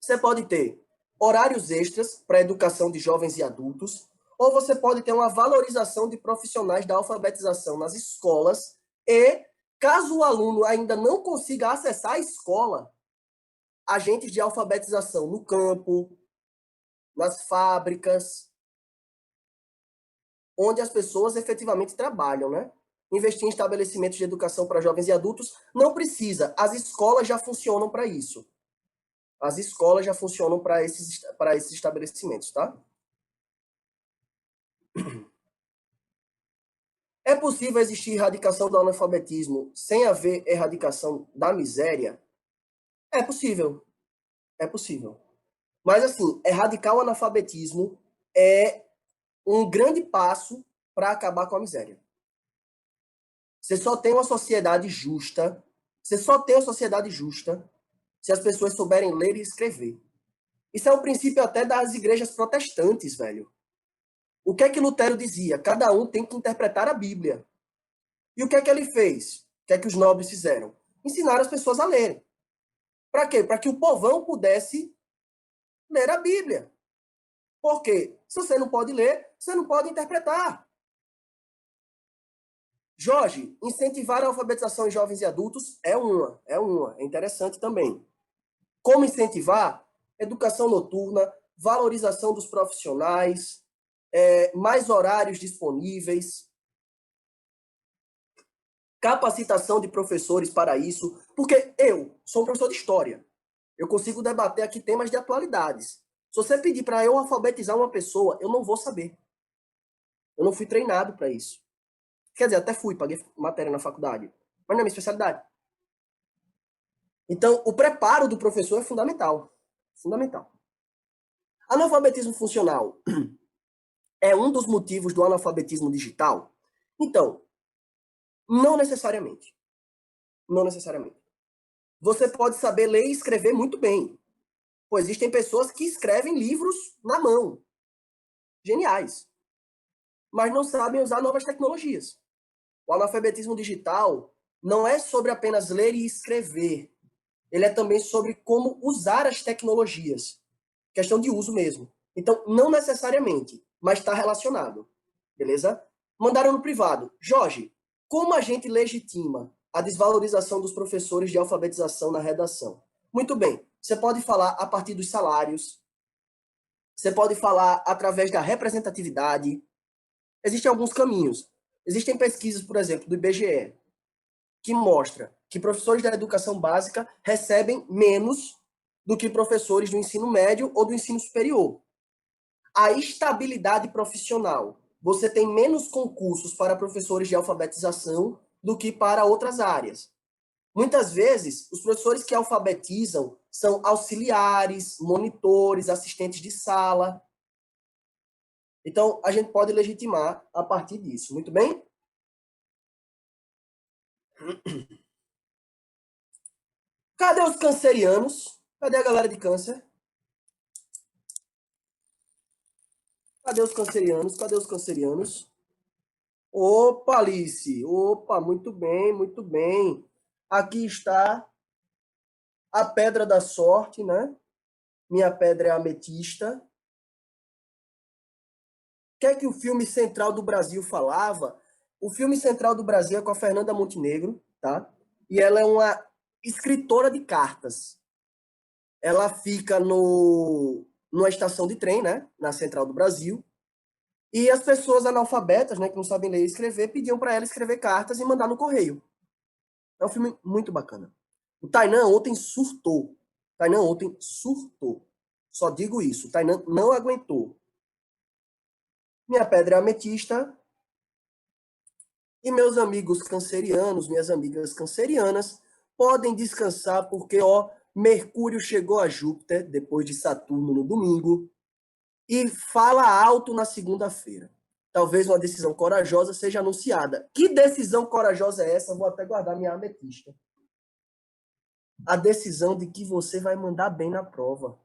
Você pode ter horários extras para a educação de jovens e adultos, ou você pode ter uma valorização de profissionais da alfabetização nas escolas e, caso o aluno ainda não consiga acessar a escola, agentes de alfabetização no campo, nas fábricas, onde as pessoas efetivamente trabalham, né? Investir em estabelecimentos de educação para jovens e adultos não precisa, as escolas já funcionam para isso. As escolas já funcionam para esses estabelecimentos, tá? É possível existir erradicação do analfabetismo sem haver erradicação da miséria? É possível. É possível. Mas, assim, erradicar o analfabetismo é um grande passo para acabar com a miséria. Você só tem uma sociedade justa, você só tem uma sociedade justa se as pessoas souberem ler e escrever. Isso é um princípio até das igrejas protestantes, velho. O que é que Lutero dizia? Cada um tem que interpretar a Bíblia. E o que é que ele fez? O que é que os nobres fizeram? Ensinaram as pessoas a lerem. Para quê? Para que o povão pudesse ler a Bíblia. Porque se você não pode ler, você não pode interpretar. Jorge, incentivar a alfabetização em jovens e adultos é interessante também. Como incentivar? Educação noturna, valorização dos profissionais, mais horários disponíveis, capacitação de professores para isso, porque eu sou um professor de história. Eu consigo debater aqui temas de atualidades. Se você pedir para eu alfabetizar uma pessoa, eu não vou saber. Eu não fui treinado para isso. Quer dizer, até fui, paguei matéria na faculdade, mas não é minha especialidade. Então, o preparo do professor é fundamental. Fundamental. Analfabetismo funcional é um dos motivos do analfabetismo digital? Então, não necessariamente. Não necessariamente. Você pode saber ler e escrever muito bem. Pois existem pessoas que escrevem livros na mão. Geniais. Mas não sabem usar novas tecnologias. O analfabetismo digital não é sobre apenas ler e escrever. Ele é também sobre como usar as tecnologias. Questão de uso mesmo. Então, não necessariamente, mas está relacionado. Beleza? Mandaram no privado. Jorge, como a gente legitima a desvalorização dos professores de alfabetização na redação? Muito bem. Você pode falar a partir dos salários. Você pode falar através da representatividade. Existem alguns caminhos. Existem pesquisas, por exemplo, do IBGE, que mostra que professores da educação básica recebem menos do que professores do ensino médio ou do ensino superior. A estabilidade profissional. Você tem menos concursos para professores de alfabetização do que para outras áreas. Muitas vezes, os professores que alfabetizam são auxiliares, monitores, assistentes de sala. Então, a gente pode legitimar a partir disso. Muito bem? Cadê os cancerianos? Cadê a galera de câncer? Cadê os cancerianos? Cadê os cancerianos? Opa, Alice! Opa, muito bem, muito bem. Aqui está a pedra da sorte, né? Minha pedra é a ametista. O que é que o filme Central do Brasil falava? O filme Central do Brasil é com a Fernanda Montenegro, tá? E ela é uma escritora de cartas. Ela fica numa estação de trem, né? Na Central do Brasil. E as pessoas analfabetas, né, que não sabem ler e escrever, pediam para ela escrever cartas e mandar no correio. É um filme muito bacana. O Tainan ontem surtou. O Tainan ontem surtou. Só digo isso. O Tainan não aguentou. Minha pedra é ametista. E meus amigos cancerianos, minhas amigas cancerianas, podem descansar porque, ó, Mercúrio chegou a Júpiter depois de Saturno no domingo e fala alto na segunda-feira. Talvez uma decisão corajosa seja anunciada. Que decisão corajosa é essa? Vou até guardar minha ametista. A decisão de que você vai mandar bem na prova.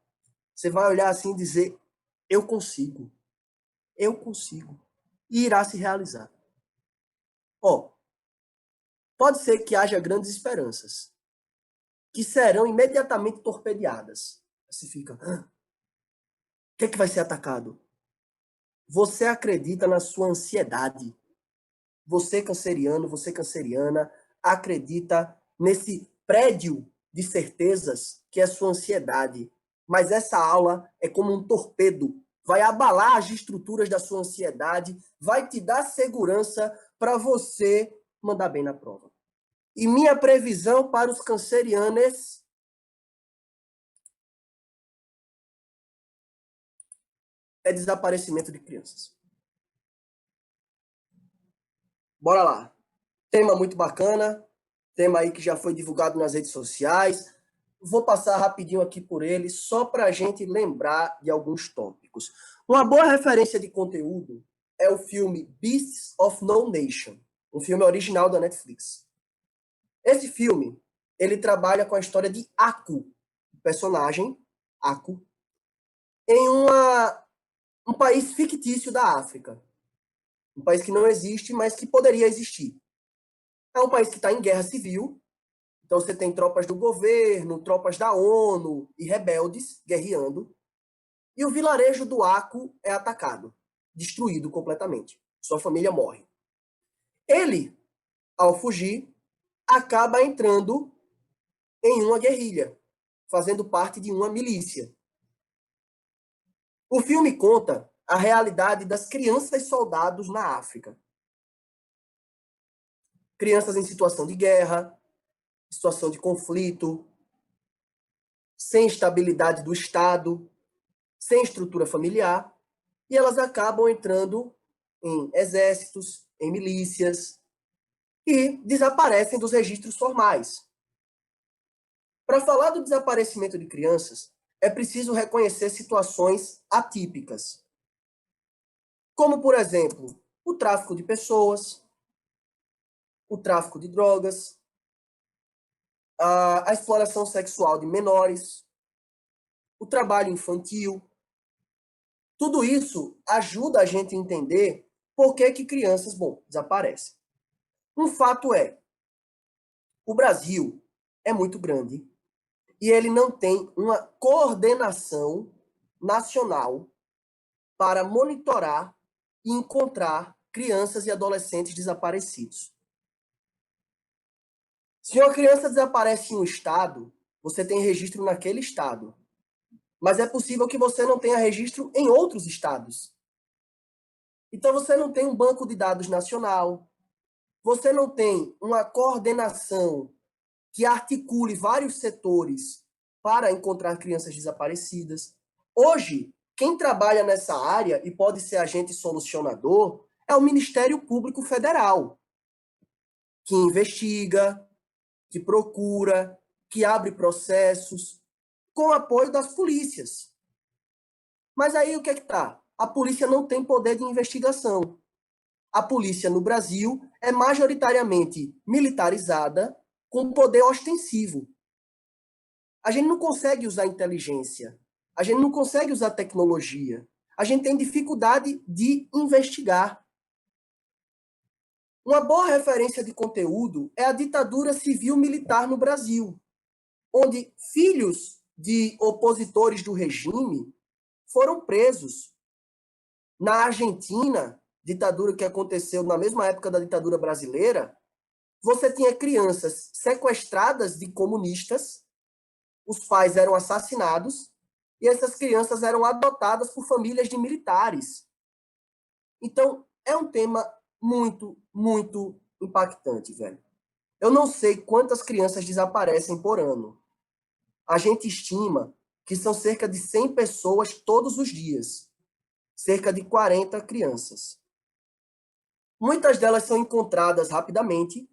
Você vai olhar assim e dizer: eu consigo, eu consigo. E irá se realizar. Ó, pode ser que haja grandes esperanças, que serão imediatamente torpedeadas. Você fica: o que é que vai ser atacado? Você acredita na sua ansiedade. Você canceriano, você canceriana, acredita nesse prédio de certezas que é a sua ansiedade. Mas essa aula é como um torpedo. Vai abalar as estruturas da sua ansiedade, vai te dar segurança para você mandar bem na prova. E minha previsão para os cancerianos é desaparecimento de crianças. Bora lá. Tema muito bacana, tema aí que já foi divulgado nas redes sociais. Vou passar rapidinho aqui por ele, só para a gente lembrar de alguns tópicos. Uma boa referência de conteúdo é o filme Beasts of No Nation, um filme original da Netflix. Esse filme, ele trabalha com a história de Aku, o personagem Aku, em um país fictício da África. Um país que não existe, mas que poderia existir. É um país que está em guerra civil. Então você tem tropas do governo, tropas da ONU e rebeldes guerreando. E o vilarejo do Aku é atacado, destruído completamente. Sua família morre. Ele, ao fugir, acaba entrando em uma guerrilha, fazendo parte de uma milícia. O filme conta a realidade das crianças soldados na África. Crianças em situação de guerra, situação de conflito, sem estabilidade do Estado, sem estrutura familiar, e elas acabam entrando em exércitos, em milícias, e desaparecem dos registros formais. Para falar do desaparecimento de crianças, é preciso reconhecer situações atípicas, como, por exemplo, o tráfico de pessoas, o tráfico de drogas, a exploração sexual de menores, o trabalho infantil. Tudo isso ajuda a gente a entender por que crianças, desaparecem. Um fato é, o Brasil é muito grande e ele não tem uma coordenação nacional para monitorar e encontrar crianças e adolescentes desaparecidos. Se uma criança desaparece em um estado, você tem registro naquele estado. Mas é possível que você não tenha registro em outros estados. Então você não tem um banco de dados nacional, você não tem uma coordenação que articule vários setores para encontrar crianças desaparecidas. Hoje, quem trabalha nessa área e pode ser agente solucionador é o Ministério Público Federal, que investiga, que procura, que abre processos, com apoio das polícias. Mas aí o que é que tá? A polícia não tem poder de investigação. A polícia no Brasil é majoritariamente militarizada, com poder ostensivo. A gente não consegue usar inteligência. A gente não consegue usar tecnologia. A gente tem dificuldade de investigar. Uma boa referência de conteúdo é a ditadura civil-militar no Brasil, onde filhos de opositores do regime foram presos. Na Argentina, ditadura que aconteceu na mesma época da ditadura brasileira, você tinha crianças sequestradas de comunistas, os pais eram assassinados, e essas crianças eram adotadas por famílias de militares. Então, é um tema muito, muito impactante, velho. Eu não sei quantas crianças desaparecem por ano. A gente estima que são cerca de 100 pessoas todos os dias. Cerca de 40 crianças. Muitas delas são encontradas rapidamente,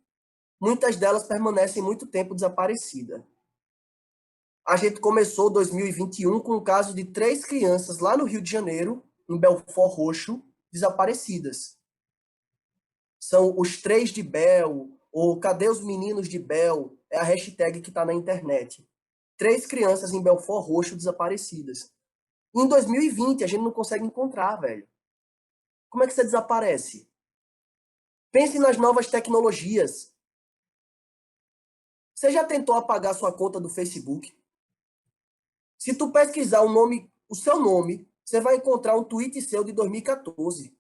muitas delas permanecem muito tempo desaparecidas. A gente começou 2021 com o caso de 3 crianças lá no Rio de Janeiro, em Belford Roxo, desaparecidas. São os 3 de Bel, ou Cadê os Meninos de Bel? É a hashtag que está na internet. 3 crianças em Belford Roxo desaparecidas. Em 2020, a gente não consegue encontrar, velho. Como é que você desaparece? Pense nas novas tecnologias. Você já tentou apagar sua conta do Facebook? Se tu pesquisar o seu nome, você vai encontrar um tweet seu de 2014.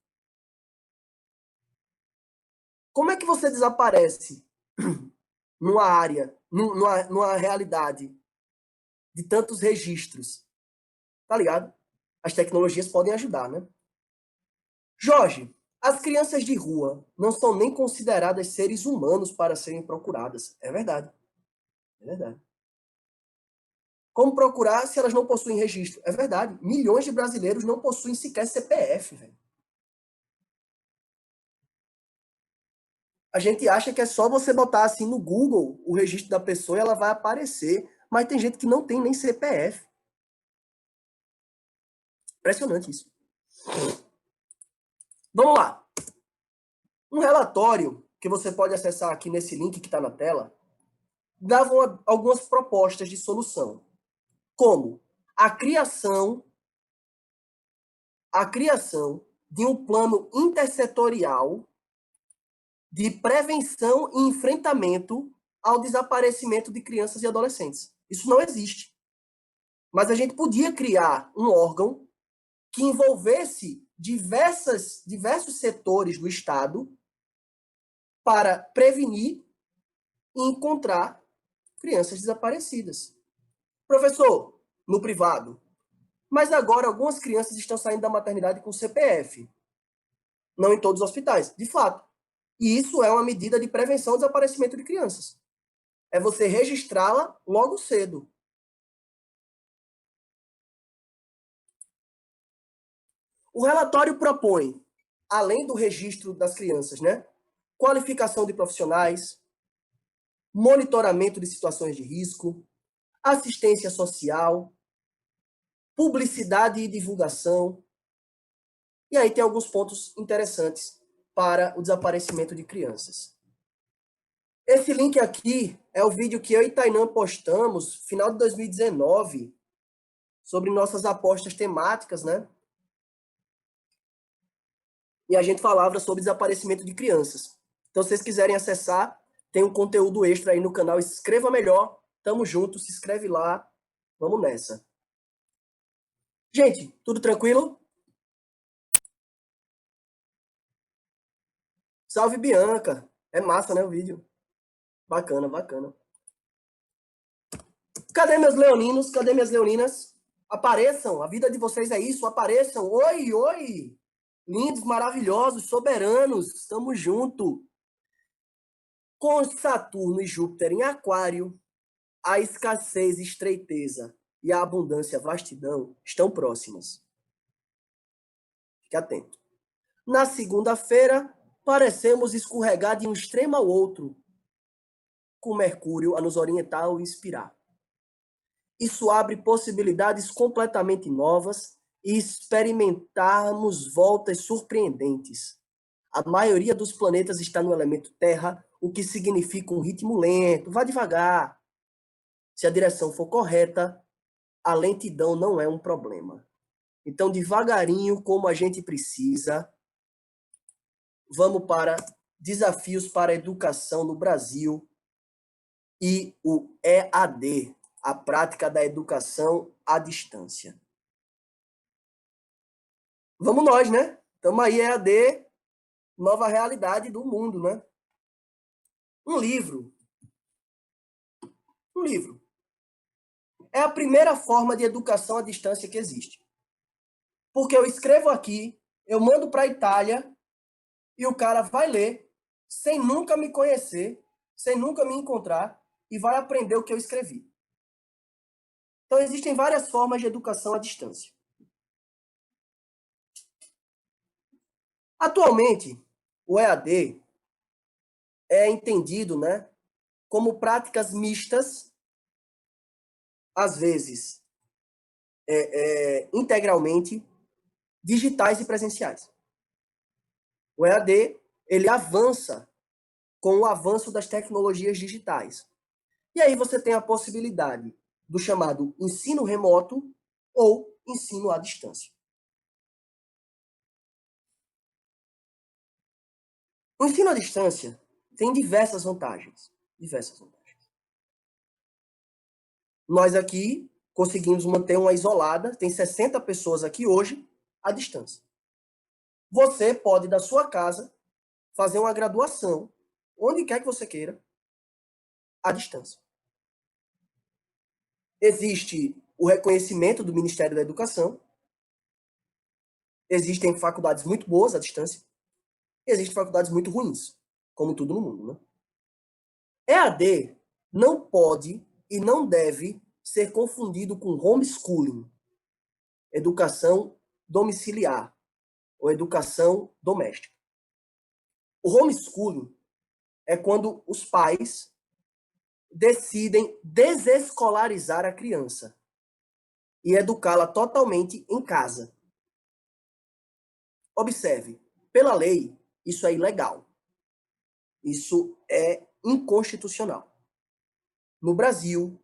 Como é que você desaparece numa área, numa realidade de tantos registros? Tá ligado? As tecnologias podem ajudar, né? Jorge, as crianças de rua não são nem consideradas seres humanos para serem procuradas. É verdade. É verdade. Como procurar se elas não possuem registro? É verdade. Milhões de brasileiros não possuem sequer CPF, velho. A gente acha que é só você botar assim no Google o registro da pessoa e ela vai aparecer. Mas tem gente que não tem nem CPF. Impressionante isso. Vamos lá. Um relatório que você pode acessar aqui nesse link que está na tela dava algumas propostas de solução. Como a criação de um plano intersetorial de prevenção e enfrentamento ao desaparecimento de crianças e adolescentes. Isso não existe. Mas a gente podia criar um órgão que envolvesse diversos setores do Estado para prevenir e encontrar crianças desaparecidas. Professor, no privado, mas agora algumas crianças estão saindo da maternidade com CPF. Não em todos os hospitais, de fato. E isso é uma medida de prevenção ao desaparecimento de crianças. É você registrá-la logo cedo. O relatório propõe, além do registro das crianças, né, qualificação de profissionais, monitoramento de situações de risco, assistência social, publicidade e divulgação. E aí tem alguns pontos interessantes para o desaparecimento de crianças. Esse link aqui é o vídeo que eu e Tainã postamos no final de 2019 sobre nossas apostas temáticas, né? E a gente falava sobre desaparecimento de crianças. Então, se vocês quiserem acessar, tem um conteúdo extra aí no canal Escreva Melhor. Tamo junto, se inscreve lá. Vamos nessa. Gente, tudo tranquilo? Salve, Bianca. É massa, né, o vídeo. Bacana, bacana. Cadê meus leoninos? Cadê minhas leoninas? Apareçam, a vida de vocês é isso, apareçam. Oi, oi! Lindos, maravilhosos, soberanos, estamos junto. Com Saturno e Júpiter em Aquário, a escassez, estreiteza e a abundância, vastidão estão próximas. Fique atento. Na segunda-feira, parecemos escorregar de um extremo ao outro, com Mercúrio a nos orientar ou inspirar. Isso abre possibilidades completamente novas e experimentarmos voltas surpreendentes. A maioria dos planetas está no elemento Terra, o que significa um ritmo lento. Vá devagar. Se a direção for correta, a lentidão não é um problema. Então, devagarinho, como a gente precisa, vamos para Desafios para a educação no Brasil e o EAD, a prática da educação à distância. Vamos nós, né? Estamos aí, EAD, nova realidade do mundo, né? Um livro. Um livro. É a primeira forma de educação à distância que existe. Porque eu escrevo aqui, eu mando para a Itália e o cara vai ler sem nunca me conhecer, sem nunca me encontrar e vai aprender o que eu escrevi. Então, existem várias formas de educação à distância. Atualmente, o EAD é entendido, né, como práticas mistas, às vezes integralmente, digitais e presenciais. O EAD ele avança com o avanço das tecnologias digitais. E aí você tem a possibilidade do chamado ensino remoto ou ensino à distância. O ensino à distância tem diversas vantagens. Diversas vantagens. Nós aqui conseguimos manter uma isolada, tem 60 pessoas aqui hoje, à distância. Você pode, da sua casa, fazer uma graduação, onde quer que você queira, à distância. Existe o reconhecimento do Ministério da Educação, existem faculdades muito boas à distância, existem faculdades muito ruins, como tudo no mundo, né? EAD não pode e não deve ser confundido com homeschooling, educação domiciliar ou educação doméstica. O homeschooling é quando os pais decidem desescolarizar a criança e educá-la totalmente em casa. Observe, pela lei, isso é ilegal. Isso é inconstitucional. No Brasil,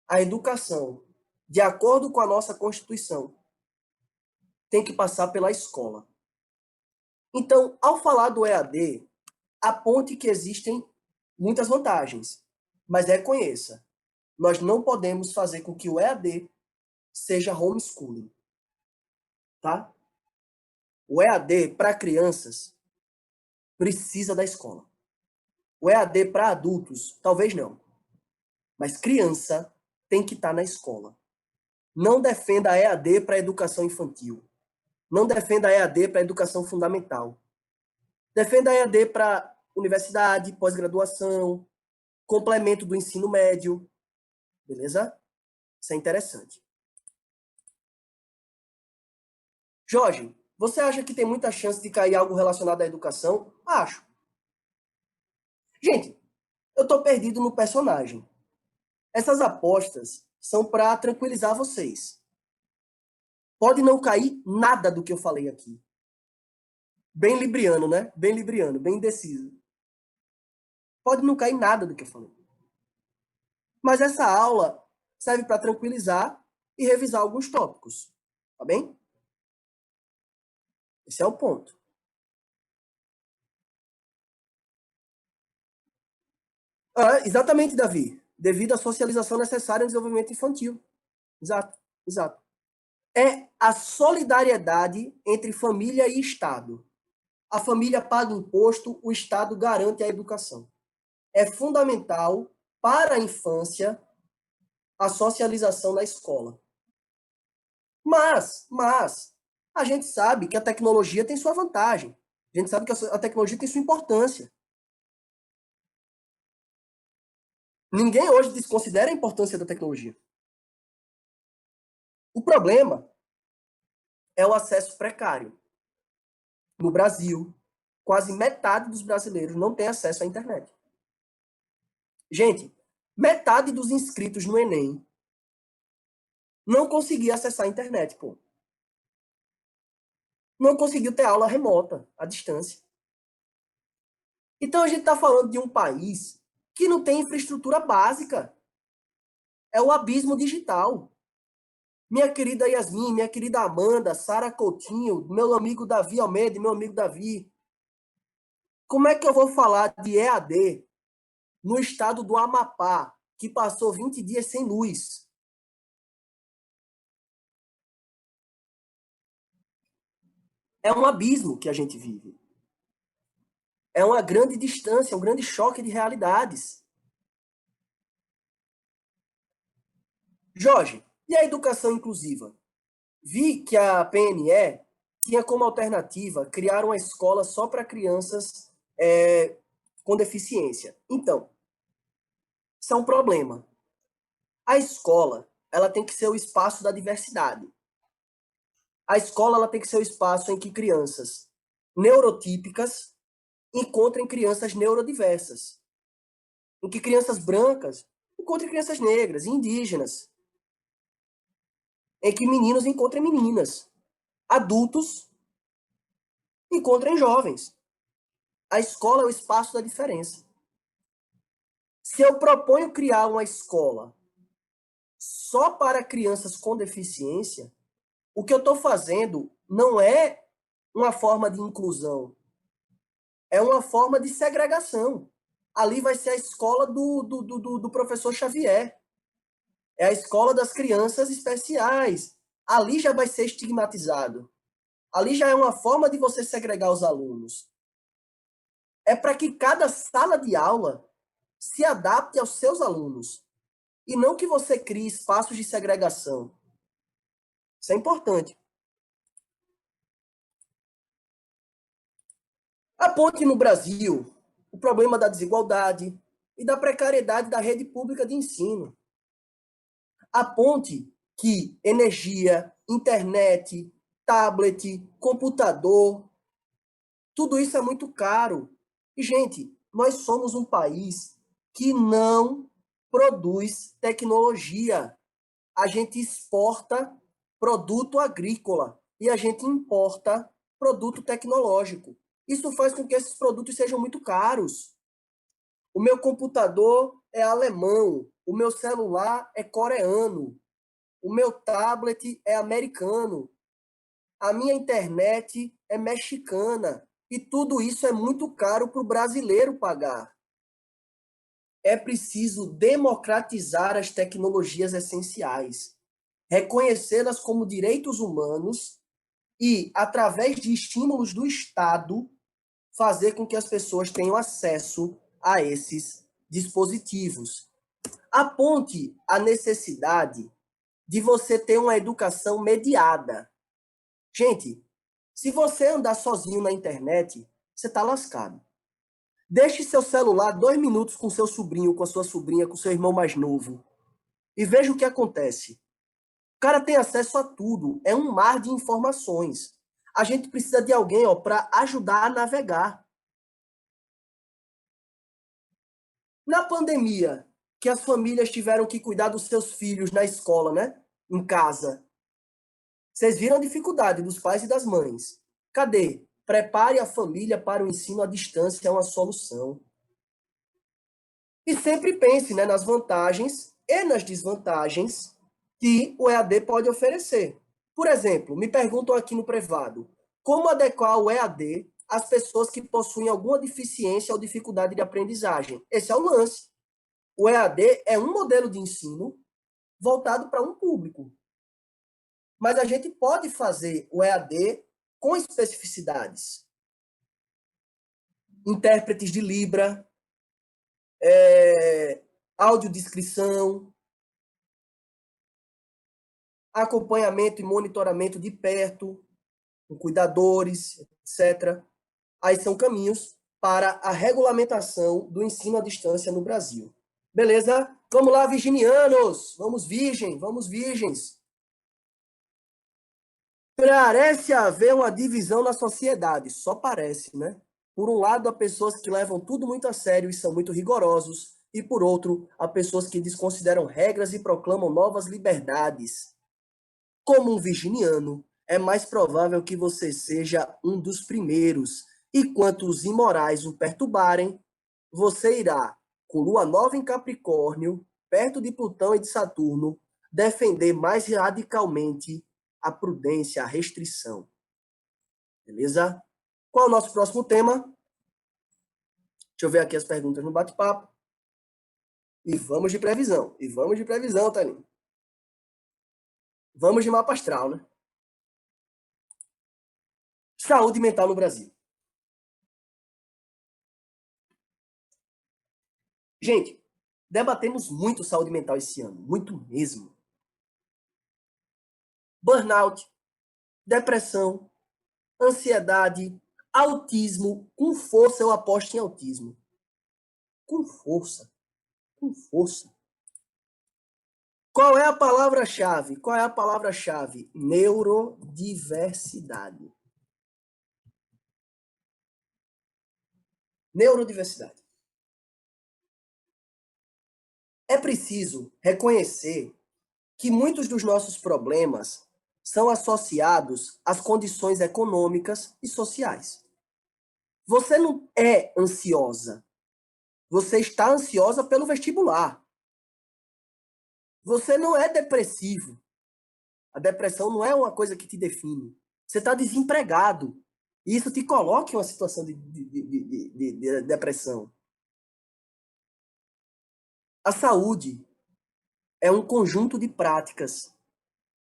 a educação, de acordo com a nossa Constituição, tem que passar pela escola. Então, ao falar do EAD, aponte que existem muitas vantagens, mas reconheça, nós não podemos fazer com que o EAD seja homeschooling, tá? O EAD para crianças precisa da escola. O EAD para adultos, talvez não. Mas criança tem que estar na escola. Não defenda a EAD para a educação infantil. Não defenda a EAD para a educação fundamental. Defenda a EAD para universidade, pós-graduação, complemento do ensino médio. Beleza? Isso é interessante. Jorge, você acha que tem muita chance de cair algo relacionado à educação? Acho. Gente, eu estou perdido no personagem. Essas apostas são para tranquilizar vocês. Pode não cair nada do que eu falei aqui. Bem libriano, né? Bem libriano, bem indeciso. Pode não cair nada do que eu falei. Mas essa aula serve para tranquilizar e revisar alguns tópicos. Tá bem? Esse é o ponto. Exatamente, Davi. Devido à socialização necessária no desenvolvimento infantil. Exato, exato. É a solidariedade entre família e Estado. A família paga imposto, o Estado garante a educação. É fundamental para a infância a socialização na escola. Mas, a gente sabe que a tecnologia tem sua vantagem. A gente sabe que a tecnologia tem sua importância. Ninguém hoje desconsidera a importância da tecnologia. O problema é o acesso precário. No Brasil, quase metade dos brasileiros não tem acesso à internet. Gente, metade dos inscritos no Enem não conseguia acessar a internet, pô. Não conseguiu ter aula remota, à distância. Então a gente está falando de um país que não tem infraestrutura básica. É o abismo digital. Minha querida Yasmin, minha querida Amanda, Sara Coutinho, meu amigo Davi Almeida, meu amigo Davi. Como é que eu vou falar de EAD no estado do Amapá, que passou 20 dias sem luz? É um abismo que a gente vive. É uma grande distância, um grande choque de realidades. Jorge, e a educação inclusiva? Vi que a PNE tinha como alternativa criar uma escola só para crianças com deficiência. Então, isso é um problema. A escola, ela tem que ser o espaço da diversidade. A escola, ela tem que ser o espaço em que crianças neurotípicas encontrem crianças neurodiversas, em que crianças brancas encontrem crianças negras, indígenas, em que meninos encontrem meninas, adultos encontrem jovens. A escola é o espaço da diferença. Se eu proponho criar uma escola só para crianças com deficiência, o que eu estou fazendo não é uma forma de inclusão, é uma forma de segregação. Ali vai ser a escola do professor Xavier, é a escola das crianças especiais. Ali já vai ser estigmatizado. Ali já é uma forma de você segregar os alunos. É para que cada sala de aula se adapte aos seus alunos e não que você crie espaços de segregação. Isso é importante. Aponte no Brasil o problema da desigualdade e da precariedade da rede pública de ensino. Aponte que energia, internet, tablet, computador, tudo isso é muito caro. E, gente, nós somos um país que não produz tecnologia. A gente exporta produto agrícola e a gente importa produto tecnológico. Isso faz com que esses produtos sejam muito caros. O meu computador é alemão, o meu celular é coreano, o meu tablet é americano, a minha internet é mexicana. E tudo isso é muito caro para o brasileiro pagar. É preciso democratizar as tecnologias essenciais, reconhecê-las como direitos humanos e, através de estímulos do Estado, fazer com que as pessoas tenham acesso a esses dispositivos. Aponte a necessidade de você ter uma educação mediada. Gente, se você andar sozinho na internet, você está lascado. Deixe seu celular 2 minutos com seu sobrinho, com a sua sobrinha, com seu irmão mais novo. E veja o que acontece. O cara tem acesso a tudo. É um mar de informações. A gente precisa de alguém para ajudar a navegar. Na pandemia, que as famílias tiveram que cuidar dos seus filhos na escola, né? Em casa. Vocês viram a dificuldade dos pais e das mães. Cadê? Prepare a família para o ensino à distância, é uma solução. E sempre pense, né, nas vantagens e nas desvantagens que o EAD pode oferecer. Por exemplo, me perguntam aqui no privado, como adequar o EAD às pessoas que possuem alguma deficiência ou dificuldade de aprendizagem? Esse é o lance. O EAD é um modelo de ensino voltado para um público. Mas a gente pode fazer o EAD com especificidades. Intérpretes de Libra, audiodescrição, acompanhamento e monitoramento de perto, com cuidadores, etc. Aí são caminhos para a regulamentação do ensino à distância no Brasil. Beleza? Vamos lá, virginianos! Vamos, virgem! Vamos, virgens! Parece haver uma divisão na sociedade, só parece, né? Por um lado, há pessoas que levam tudo muito a sério e são muito rigorosos, e por outro, há pessoas que desconsideram regras e proclamam novas liberdades. Como um virginiano, é mais provável que você seja um dos primeiros, e quanto os imorais o perturbarem, você irá, com lua nova em Capricórnio, perto de Plutão e de Saturno, defender mais radicalmente a prudência, a restrição. Beleza? Qual é o nosso próximo tema? Deixa eu ver aqui as perguntas no bate-papo. E vamos de previsão. E vamos de previsão, Thalinho. Vamos de mapa astral, né? Saúde mental no Brasil. Gente, debatemos muito saúde mental esse ano. Muito mesmo. Burnout, depressão, ansiedade, autismo. Com força eu aposto em autismo. Com força. Com força. Qual é a palavra-chave? Qual é a palavra-chave? Neurodiversidade. Neurodiversidade. É preciso reconhecer que muitos dos nossos problemas são associados às condições econômicas e sociais. Você não é ansiosa. Você está ansiosa pelo vestibular. Você não é depressivo. A depressão não é uma coisa que te define. Você está desempregado. E isso te coloca em uma situação de depressão. A saúde é um conjunto de práticas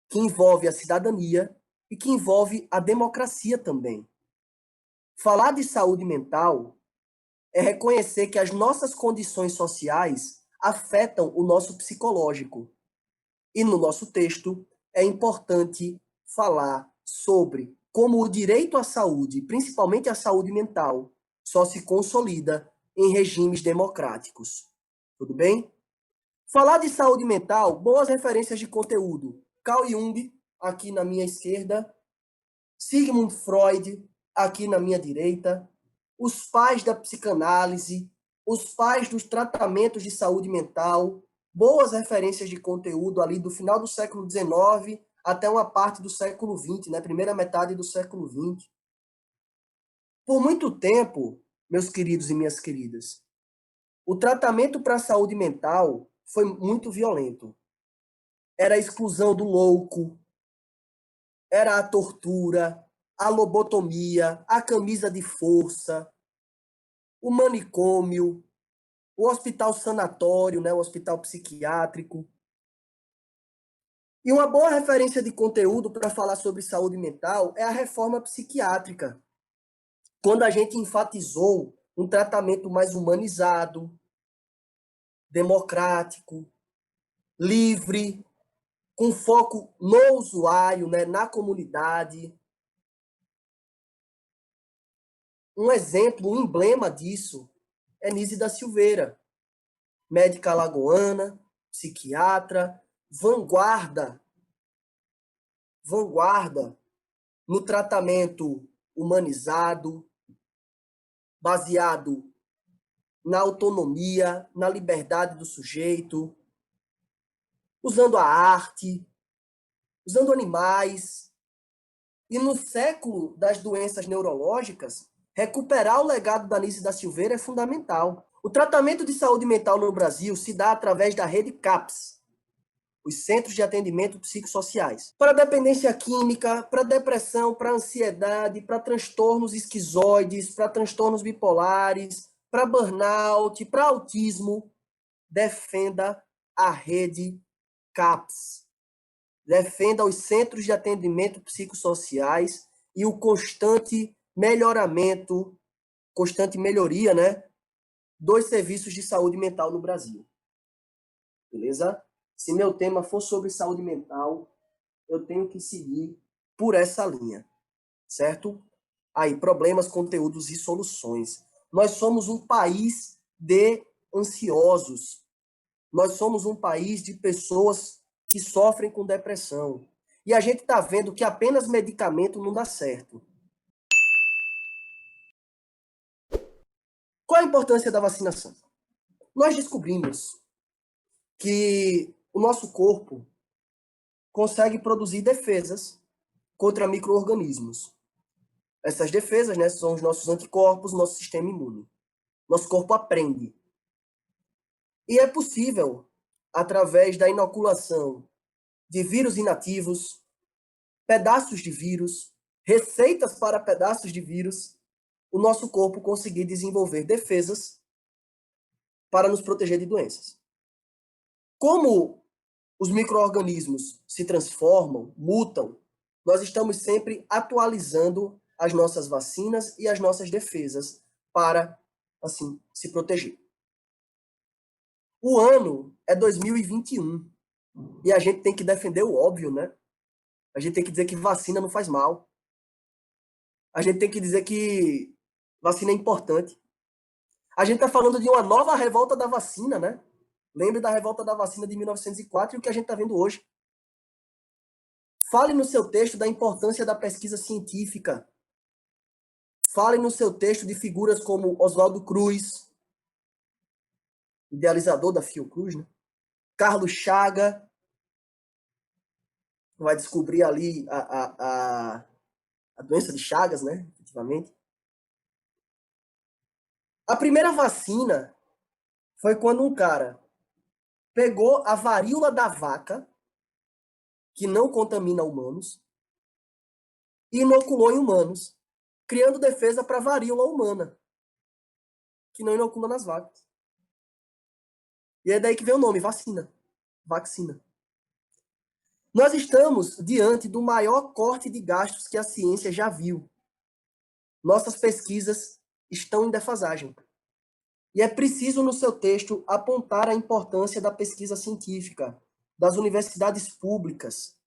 que envolve a cidadania e que envolve a democracia também. Falar de saúde mental é reconhecer que as nossas condições sociais afetam o nosso psicológico. E no nosso texto é importante falar sobre como o direito à saúde, principalmente à saúde mental, só se consolida em regimes democráticos. Tudo bem? Falar de saúde mental, boas referências de conteúdo. Carl Jung, aqui na minha esquerda, Sigmund Freud, aqui na minha direita, os pais da psicanálise, os pais dos tratamentos de saúde mental, boas referências de conteúdo ali do final do século XIX até uma parte do século XX, né? Primeira metade do século XX. Por muito tempo, meus queridos e minhas queridas, o tratamento para a saúde mental foi muito violento. Era a exclusão do louco, era a tortura, a lobotomia, a camisa de força, o manicômio, o hospital sanatório, né, o hospital psiquiátrico. E uma boa referência de conteúdo para falar sobre saúde mental é a reforma psiquiátrica, quando a gente enfatizou um tratamento mais humanizado, democrático, livre, com foco no usuário, né, na comunidade. Um exemplo, um emblema disso é Nise da Silveira, médica alagoana, psiquiatra, vanguarda no tratamento humanizado, baseado na autonomia, na liberdade do sujeito, usando a arte, usando animais. E no século das doenças neurológicas, recuperar o legado da Nise da Silveira é fundamental. O tratamento de saúde mental no Brasil se dá através da rede CAPS, os Centros de Atendimento Psicossociais. Para dependência química, para depressão, para ansiedade, para transtornos esquizoides, para transtornos bipolares, para burnout, para autismo, defenda a rede CAPS. Defenda os Centros de Atendimento Psicossociais e o constante melhoramento, constante melhoria, né, dos serviços de saúde mental no Brasil. Beleza? Se meu tema for sobre saúde mental, eu tenho que seguir por essa linha, certo? Aí, problemas, conteúdos e soluções. Nós somos um país de ansiosos. Nós somos um país de pessoas que sofrem com depressão. E a gente está vendo que apenas medicamento não dá certo. Qual a importância da vacinação? Nós descobrimos que o nosso corpo consegue produzir defesas contra micro-organismos. Essas defesas, né, são os nossos anticorpos, nosso sistema imune. Nosso corpo aprende. E é possível, através da inoculação de vírus inativos, pedaços de vírus, receitas para pedaços de vírus, o nosso corpo conseguir desenvolver defesas para nos proteger de doenças. Como os micro-organismos se transformam, mutam, nós estamos sempre atualizando as nossas vacinas e as nossas defesas para, assim, se proteger. O ano é 2021 e a gente tem que defender o óbvio, né? A gente tem que dizer que vacina não faz mal. A gente tem que dizer que vacina é importante. A gente está falando de uma nova revolta da vacina, né? Lembre da revolta da vacina de 1904 e o que a gente está vendo hoje. Fale no seu texto da importância da pesquisa científica. Fale no seu texto de figuras como Oswaldo Cruz, idealizador da Fiocruz, né? Carlos Chaga, vai descobrir ali a doença de Chagas, né? Efetivamente. A primeira vacina foi quando um cara pegou a varíola da vaca, que não contamina humanos, e inoculou em humanos, criando defesa para a varíola humana, que não inocula nas vacas. E é daí que vem o nome, vacina. Vacina. Nós estamos diante do maior corte de gastos que a ciência já viu. Nossas pesquisas estão em defasagem. E é preciso, no seu texto, apontar a importância da pesquisa científica, das universidades públicas,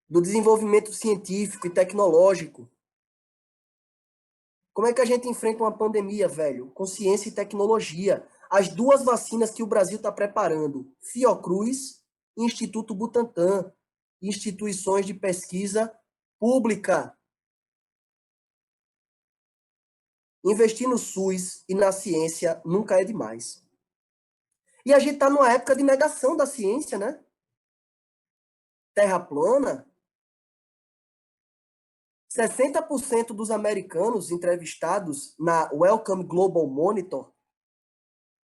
do desenvolvimento científico e tecnológico. Como é que a gente enfrenta uma pandemia, velho? Com ciência e tecnologia. As duas vacinas que o Brasil está preparando, Fiocruz e Instituto Butantan, instituições de pesquisa pública. Investir no SUS e na ciência nunca é demais. E a gente está numa época de negação da ciência, né? Terra plana. 60% dos americanos entrevistados na Wellcome Global Monitor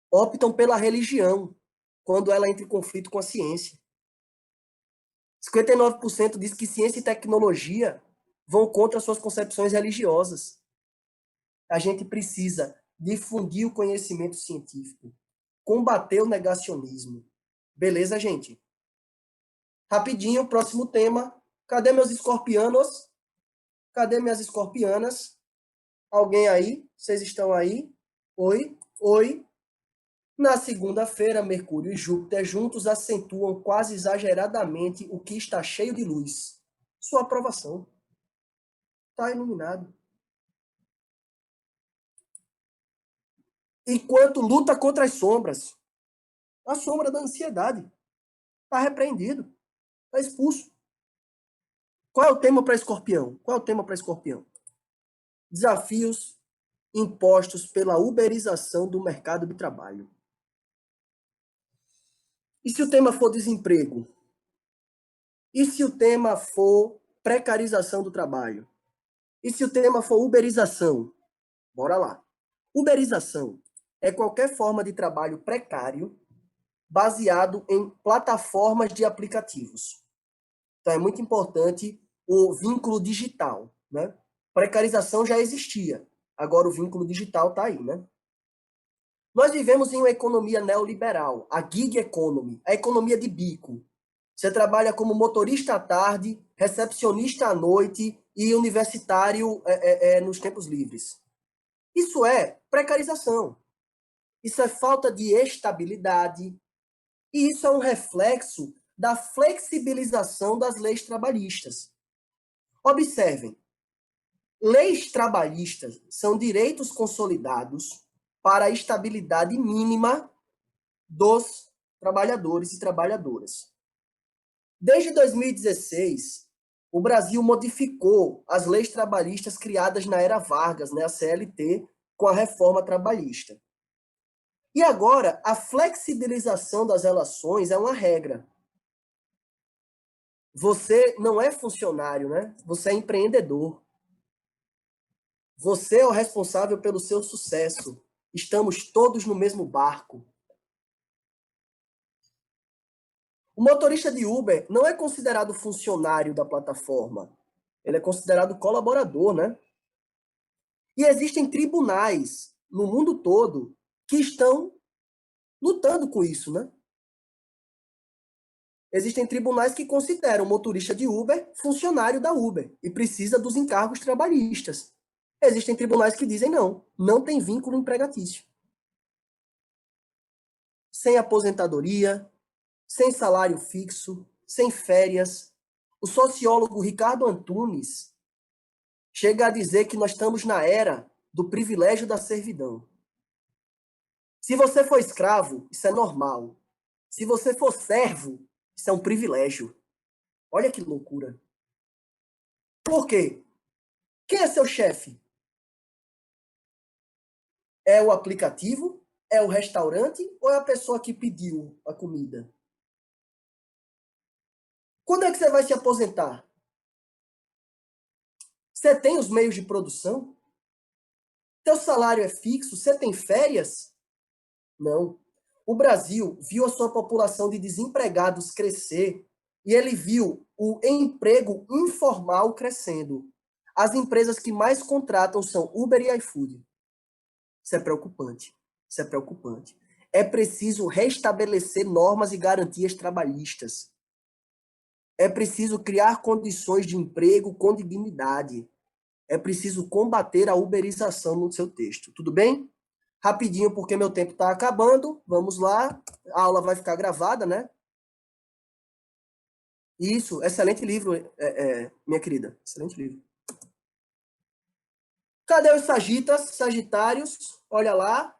optam pela religião quando ela entra em conflito com a ciência. 59% diz que ciência e tecnologia vão contra suas concepções religiosas. A gente precisa difundir o conhecimento científico, combater o negacionismo. Beleza, gente? Rapidinho, próximo tema. Cadê meus escorpianos? Cadê minhas escorpianas? Alguém aí? Vocês estão aí? Oi? Oi? Na segunda-feira, Mercúrio e Júpiter juntos acentuam quase exageradamente o que está cheio de luz. Sua aprovação. Está iluminado. Enquanto luta contra as sombras. A sombra da ansiedade. Está repreendido. Está expulso. Qual é o tema para Escorpião? Qual é o tema para Escorpião? Desafios impostos pela uberização do mercado de trabalho. E se o tema for desemprego? E se o tema for precarização do trabalho? E se o tema for uberização? Bora lá. Uberização é qualquer forma de trabalho precário baseado em plataformas de aplicativos. Então é muito importante o vínculo digital, né? Precarização já existia, agora o vínculo digital está aí, né? Nós vivemos em uma economia neoliberal, a gig economy, a economia de bico. Você trabalha como motorista à tarde, recepcionista à noite e universitário nos tempos livres. Isso é precarização. Isso é falta de estabilidade. E isso é um reflexo da flexibilização das leis trabalhistas. Observem, leis trabalhistas são direitos consolidados para a estabilidade mínima dos trabalhadores e trabalhadoras. Desde 2016, o Brasil modificou as leis trabalhistas criadas na era Vargas, né, a CLT, com a reforma trabalhista. E agora, a flexibilização das relações é uma regra. Você não é funcionário, né? Você é empreendedor. Você é o responsável pelo seu sucesso. Estamos todos no mesmo barco. O motorista de Uber não é considerado funcionário da plataforma. Ele é considerado colaborador, né? E existem tribunais no mundo todo que estão lutando com isso, né? Existem tribunais que consideram o motorista de Uber funcionário da Uber e precisa dos encargos trabalhistas. Existem tribunais que dizem não, não tem vínculo empregatício. Sem aposentadoria, sem salário fixo, sem férias. O sociólogo Ricardo Antunes chega a dizer que nós estamos na era do privilégio da servidão. Se você for escravo, isso é normal. Se você for servo, isso é um privilégio. Olha que loucura. Por quê? Quem é seu chefe? É o aplicativo? É o restaurante? Ou é a pessoa que pediu a comida? Quando é que você vai se aposentar? Você tem os meios de produção? Teu salário é fixo? Você tem férias? Não. O Brasil viu a sua população de desempregados crescer e ele viu o emprego informal crescendo. As empresas que mais contratam são Uber e iFood. Isso é preocupante. Isso é preocupante. É preciso restabelecer normas e garantias trabalhistas. É preciso criar condições de emprego com dignidade. É preciso combater a uberização no seu texto. Tudo bem? Rapidinho, porque meu tempo está acabando. Vamos lá. A aula vai ficar gravada, né? Isso, excelente livro, minha querida. Excelente livro. Cadê os sagitários? Olha lá.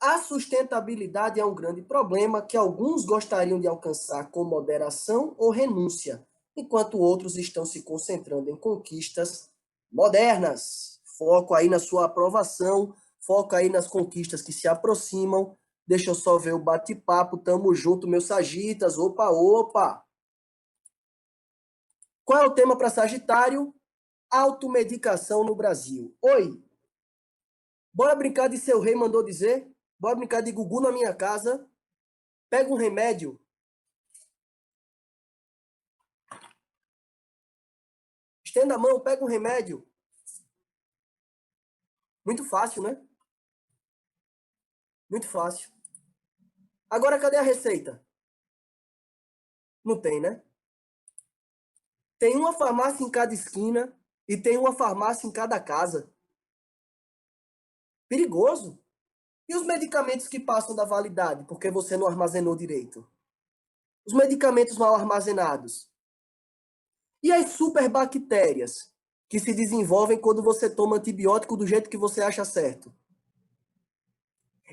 A sustentabilidade é um grande problema que alguns gostariam de alcançar com moderação ou renúncia, enquanto outros estão se concentrando em conquistas modernas. Foco aí na sua aprovação, foco aí nas conquistas que se aproximam. Deixa eu só ver o bate-papo. Tamo junto, meus sagitas. Opa, opa! Qual é o tema para Sagitário? Automedicação no Brasil. Oi, bora brincar de seu rei mandou dizer? Bora brincar de Gugu na minha casa? Pega um remédio. Estenda a mão, pega um remédio. Muito fácil, né? Muito fácil. Agora, cadê a receita? Não tem, né? Tem uma farmácia em cada esquina e tem uma farmácia em cada casa. Perigoso. E os medicamentos que passam da validade porque você não armazenou direito? Os medicamentos mal armazenados. E as superbactérias que se desenvolvem quando você toma antibiótico do jeito que você acha certo?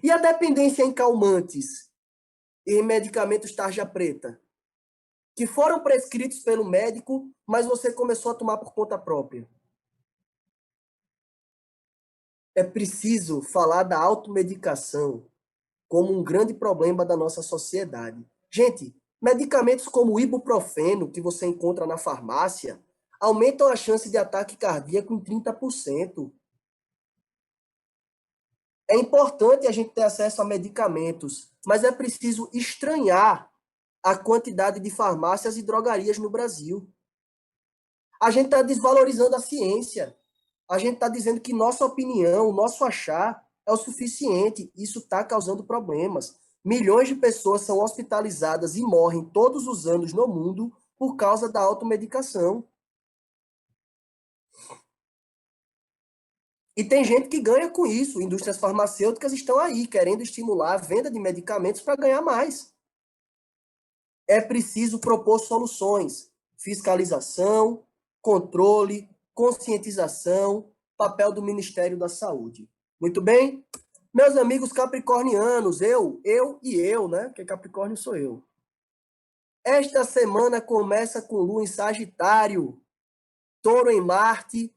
E a dependência em calmantes e em medicamentos tarja preta, que foram prescritos pelo médico, mas você começou a tomar por conta própria? É preciso falar da automedicação como um grande problema da nossa sociedade. Gente, medicamentos como o ibuprofeno, que você encontra na farmácia, aumentam a chance de ataque cardíaco em 30%. É importante a gente ter acesso a medicamentos, mas é preciso estranhar a quantidade de farmácias e drogarias no Brasil. A gente está desvalorizando a ciência. A gente está dizendo que nossa opinião, nosso achar é o suficiente. Isso está causando problemas. Milhões de pessoas são hospitalizadas e morrem todos os anos no mundo por causa da automedicação. E tem gente que ganha com isso. Indústrias farmacêuticas estão aí querendo estimular a venda de medicamentos para ganhar mais. É preciso propor soluções, fiscalização, controle, conscientização, papel do Ministério da Saúde. Muito bem? Meus amigos capricornianos, eu e eu, né? Porque Capricórnio sou eu. Esta semana começa com Lua em Sagitário, Touro em Marte,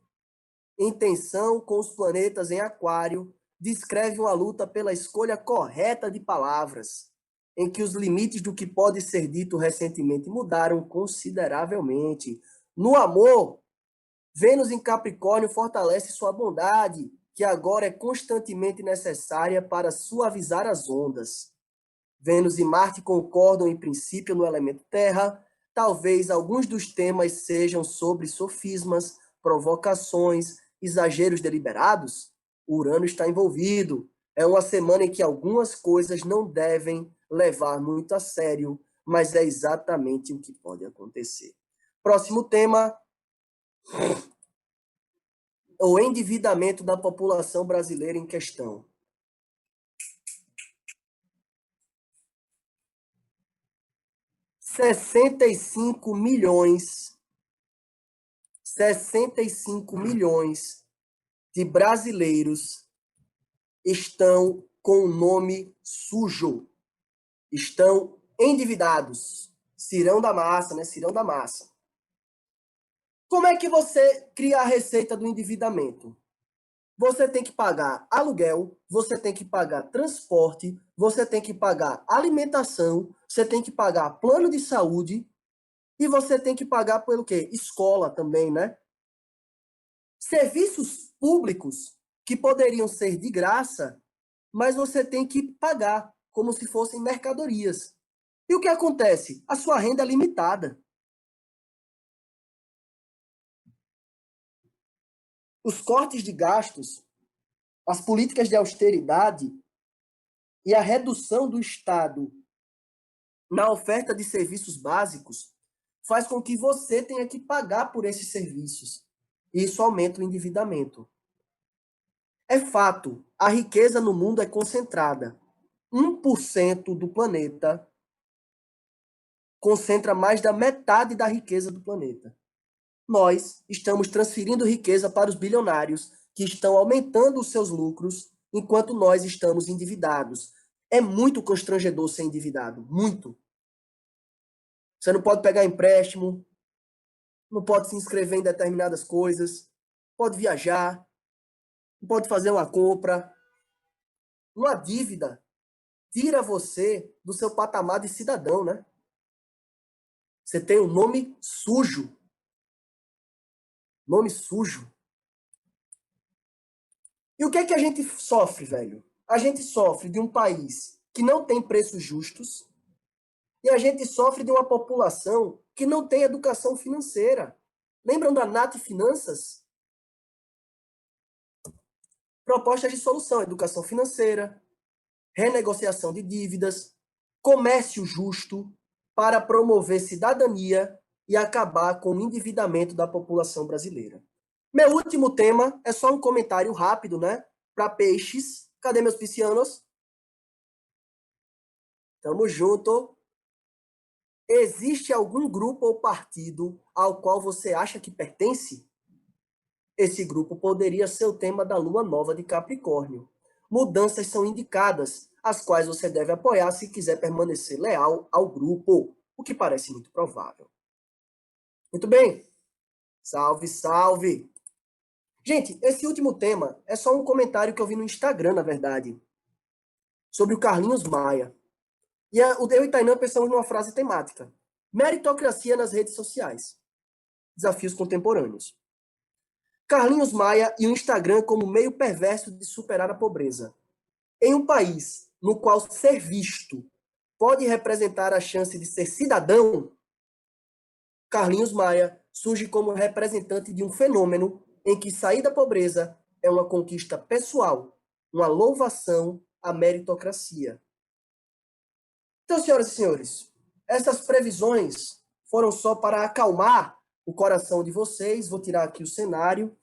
em tensão com os planetas em Aquário, descreve uma luta pela escolha correta de palavras, em que os limites do que pode ser dito recentemente mudaram consideravelmente. No amor, Vênus em Capricórnio fortalece sua bondade, que agora é constantemente necessária para suavizar as ondas. Vênus e Marte concordam em princípio no elemento terra. Talvez alguns dos temas sejam sobre sofismas, provocações, exageros deliberados? Urano está envolvido. É uma semana em que algumas coisas não devem levar muito a sério, mas é exatamente o que pode acontecer. Próximo tema, o endividamento da população brasileira em questão. 65 milhões de brasileiros estão com o nome sujo, estão endividados. Cirão da massa, né? Cirão da massa. Como é que você cria a receita do endividamento? Você tem que pagar aluguel, você tem que pagar transporte, você tem que pagar alimentação, você tem que pagar plano de saúde e você tem que pagar pelo quê? Escola também, né? Serviços públicos que poderiam ser de graça, mas você tem que pagar como se fossem mercadorias. E o que acontece? A sua renda é limitada. Os cortes de gastos, as políticas de austeridade e a redução do Estado na oferta de serviços básicos faz com que você tenha que pagar por esses serviços. E isso aumenta o endividamento. É fato, a riqueza no mundo é concentrada. 1% do planeta concentra mais da metade da riqueza do planeta. Nós estamos transferindo riqueza para os bilionários, que estão aumentando os seus lucros, enquanto nós estamos endividados. É muito constrangedor ser endividado, muito. Você não pode pegar empréstimo, não pode se inscrever em determinadas coisas, pode viajar, não pode fazer uma compra. Uma dívida tira você do seu patamar de cidadão, né? Você tem um nome sujo. Nome sujo. E o que é que a gente sofre, velho? A gente sofre de um país que não tem preços justos e a gente sofre de uma população que não tem educação financeira. Lembram da Nath Finanças? Propostas de solução: educação financeira, renegociação de dívidas, comércio justo para promover cidadania e acabar com o endividamento da população brasileira. Meu último tema é só um comentário rápido, né? Para peixes. Cadê meus piscianos? Tamo junto. Existe algum grupo ou partido ao qual você acha que pertence? Esse grupo poderia ser o tema da lua nova de Capricórnio. Mudanças são indicadas, as quais você deve apoiar se quiser permanecer leal ao grupo, o que parece muito provável. Muito bem. Salve, salve. Gente, esse último tema é só um comentário que eu vi no Instagram, na verdade, sobre o Carlinhos Maia. E eu e o Tainan pensamos numa frase temática: meritocracia nas redes sociais. Desafios contemporâneos. Carlinhos Maia e o Instagram como meio perverso de superar a pobreza. Em um país no qual ser visto pode representar a chance de ser cidadão, Carlinhos Maia surge como representante de um fenômeno em que sair da pobreza é uma conquista pessoal, uma louvação à meritocracia. Então, senhoras e senhores, essas previsões foram só para acalmar o coração de vocês. Vou tirar aqui o cenário.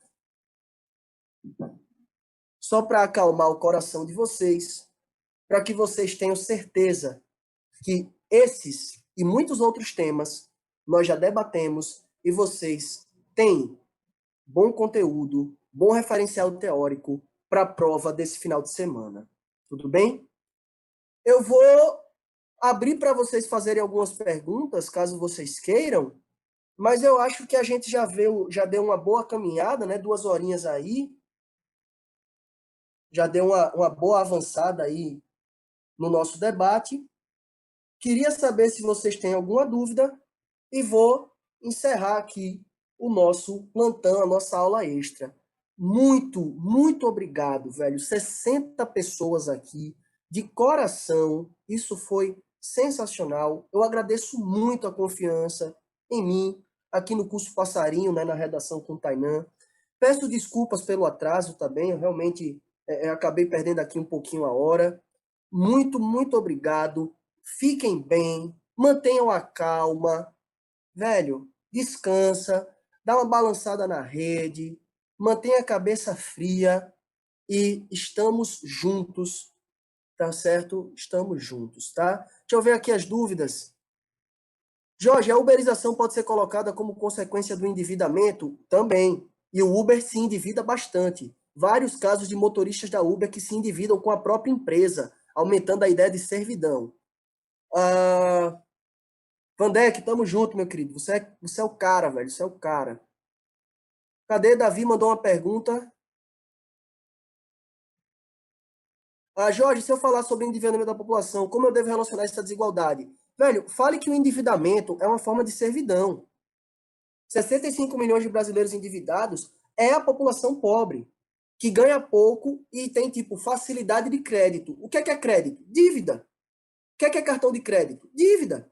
Só para acalmar o coração de vocês, para que vocês tenham certeza que esses e muitos outros temas nós já debatemos e vocês têm bom conteúdo, bom referencial teórico para a prova desse final de semana. Tudo bem? Eu vou abrir para vocês fazerem algumas perguntas, caso vocês queiram, mas eu acho que a gente já deu uma boa caminhada, né? 2 horinhas aí, já deu uma boa avançada aí no nosso debate. Queria saber se vocês têm alguma dúvida e vou encerrar aqui o nosso plantão, a nossa aula extra. Muito, muito obrigado, velho. 60 pessoas aqui, de coração. Isso foi sensacional. Eu agradeço muito a confiança em mim, aqui no curso Passarinho, né, na redação com o Tainan. Peço desculpas pelo atraso também, eu realmente acabei perdendo aqui um pouquinho a hora. Muito, muito obrigado. Fiquem bem, mantenham a calma, velho, descansa, dá uma balançada na rede, mantenha a cabeça fria e estamos juntos, tá certo? Estamos juntos, tá? Deixa eu ver aqui as dúvidas. Jorge, a uberização pode ser colocada como consequência do endividamento? Também. E o Uber se endivida bastante. Vários casos de motoristas da Uber que se endividam com a própria empresa, aumentando a ideia de servidão. Vandeck, tamo junto, meu querido. Você é o cara, velho. Você é o cara. Cadê? Davi mandou uma pergunta. Jorge, se eu falar sobre o endividamento da população, como eu devo relacionar essa desigualdade? Velho, fale que o endividamento é uma forma de servidão. 65 milhões de brasileiros endividados é a população pobre, que ganha pouco e tem, tipo, facilidade de crédito. O que é crédito? Dívida. O que é cartão de crédito? Dívida.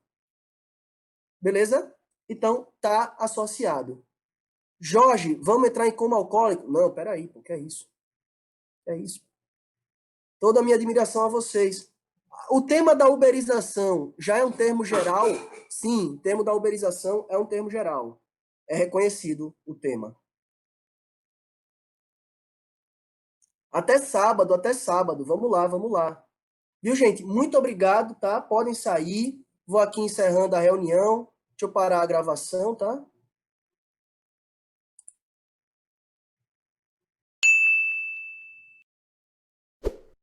Beleza? Então, tá associado. Jorge, vamos entrar em coma alcoólico? Não, peraí, pô, que é isso? É isso. Toda a minha admiração a vocês. O tema da uberização já é um termo geral? Sim, o termo da uberização é um termo geral. É reconhecido o tema. Até sábado, até sábado. Vamos lá, vamos lá. Viu, gente? Muito obrigado, tá? Podem sair. Vou aqui encerrando a reunião. Deixa eu parar a gravação, tá?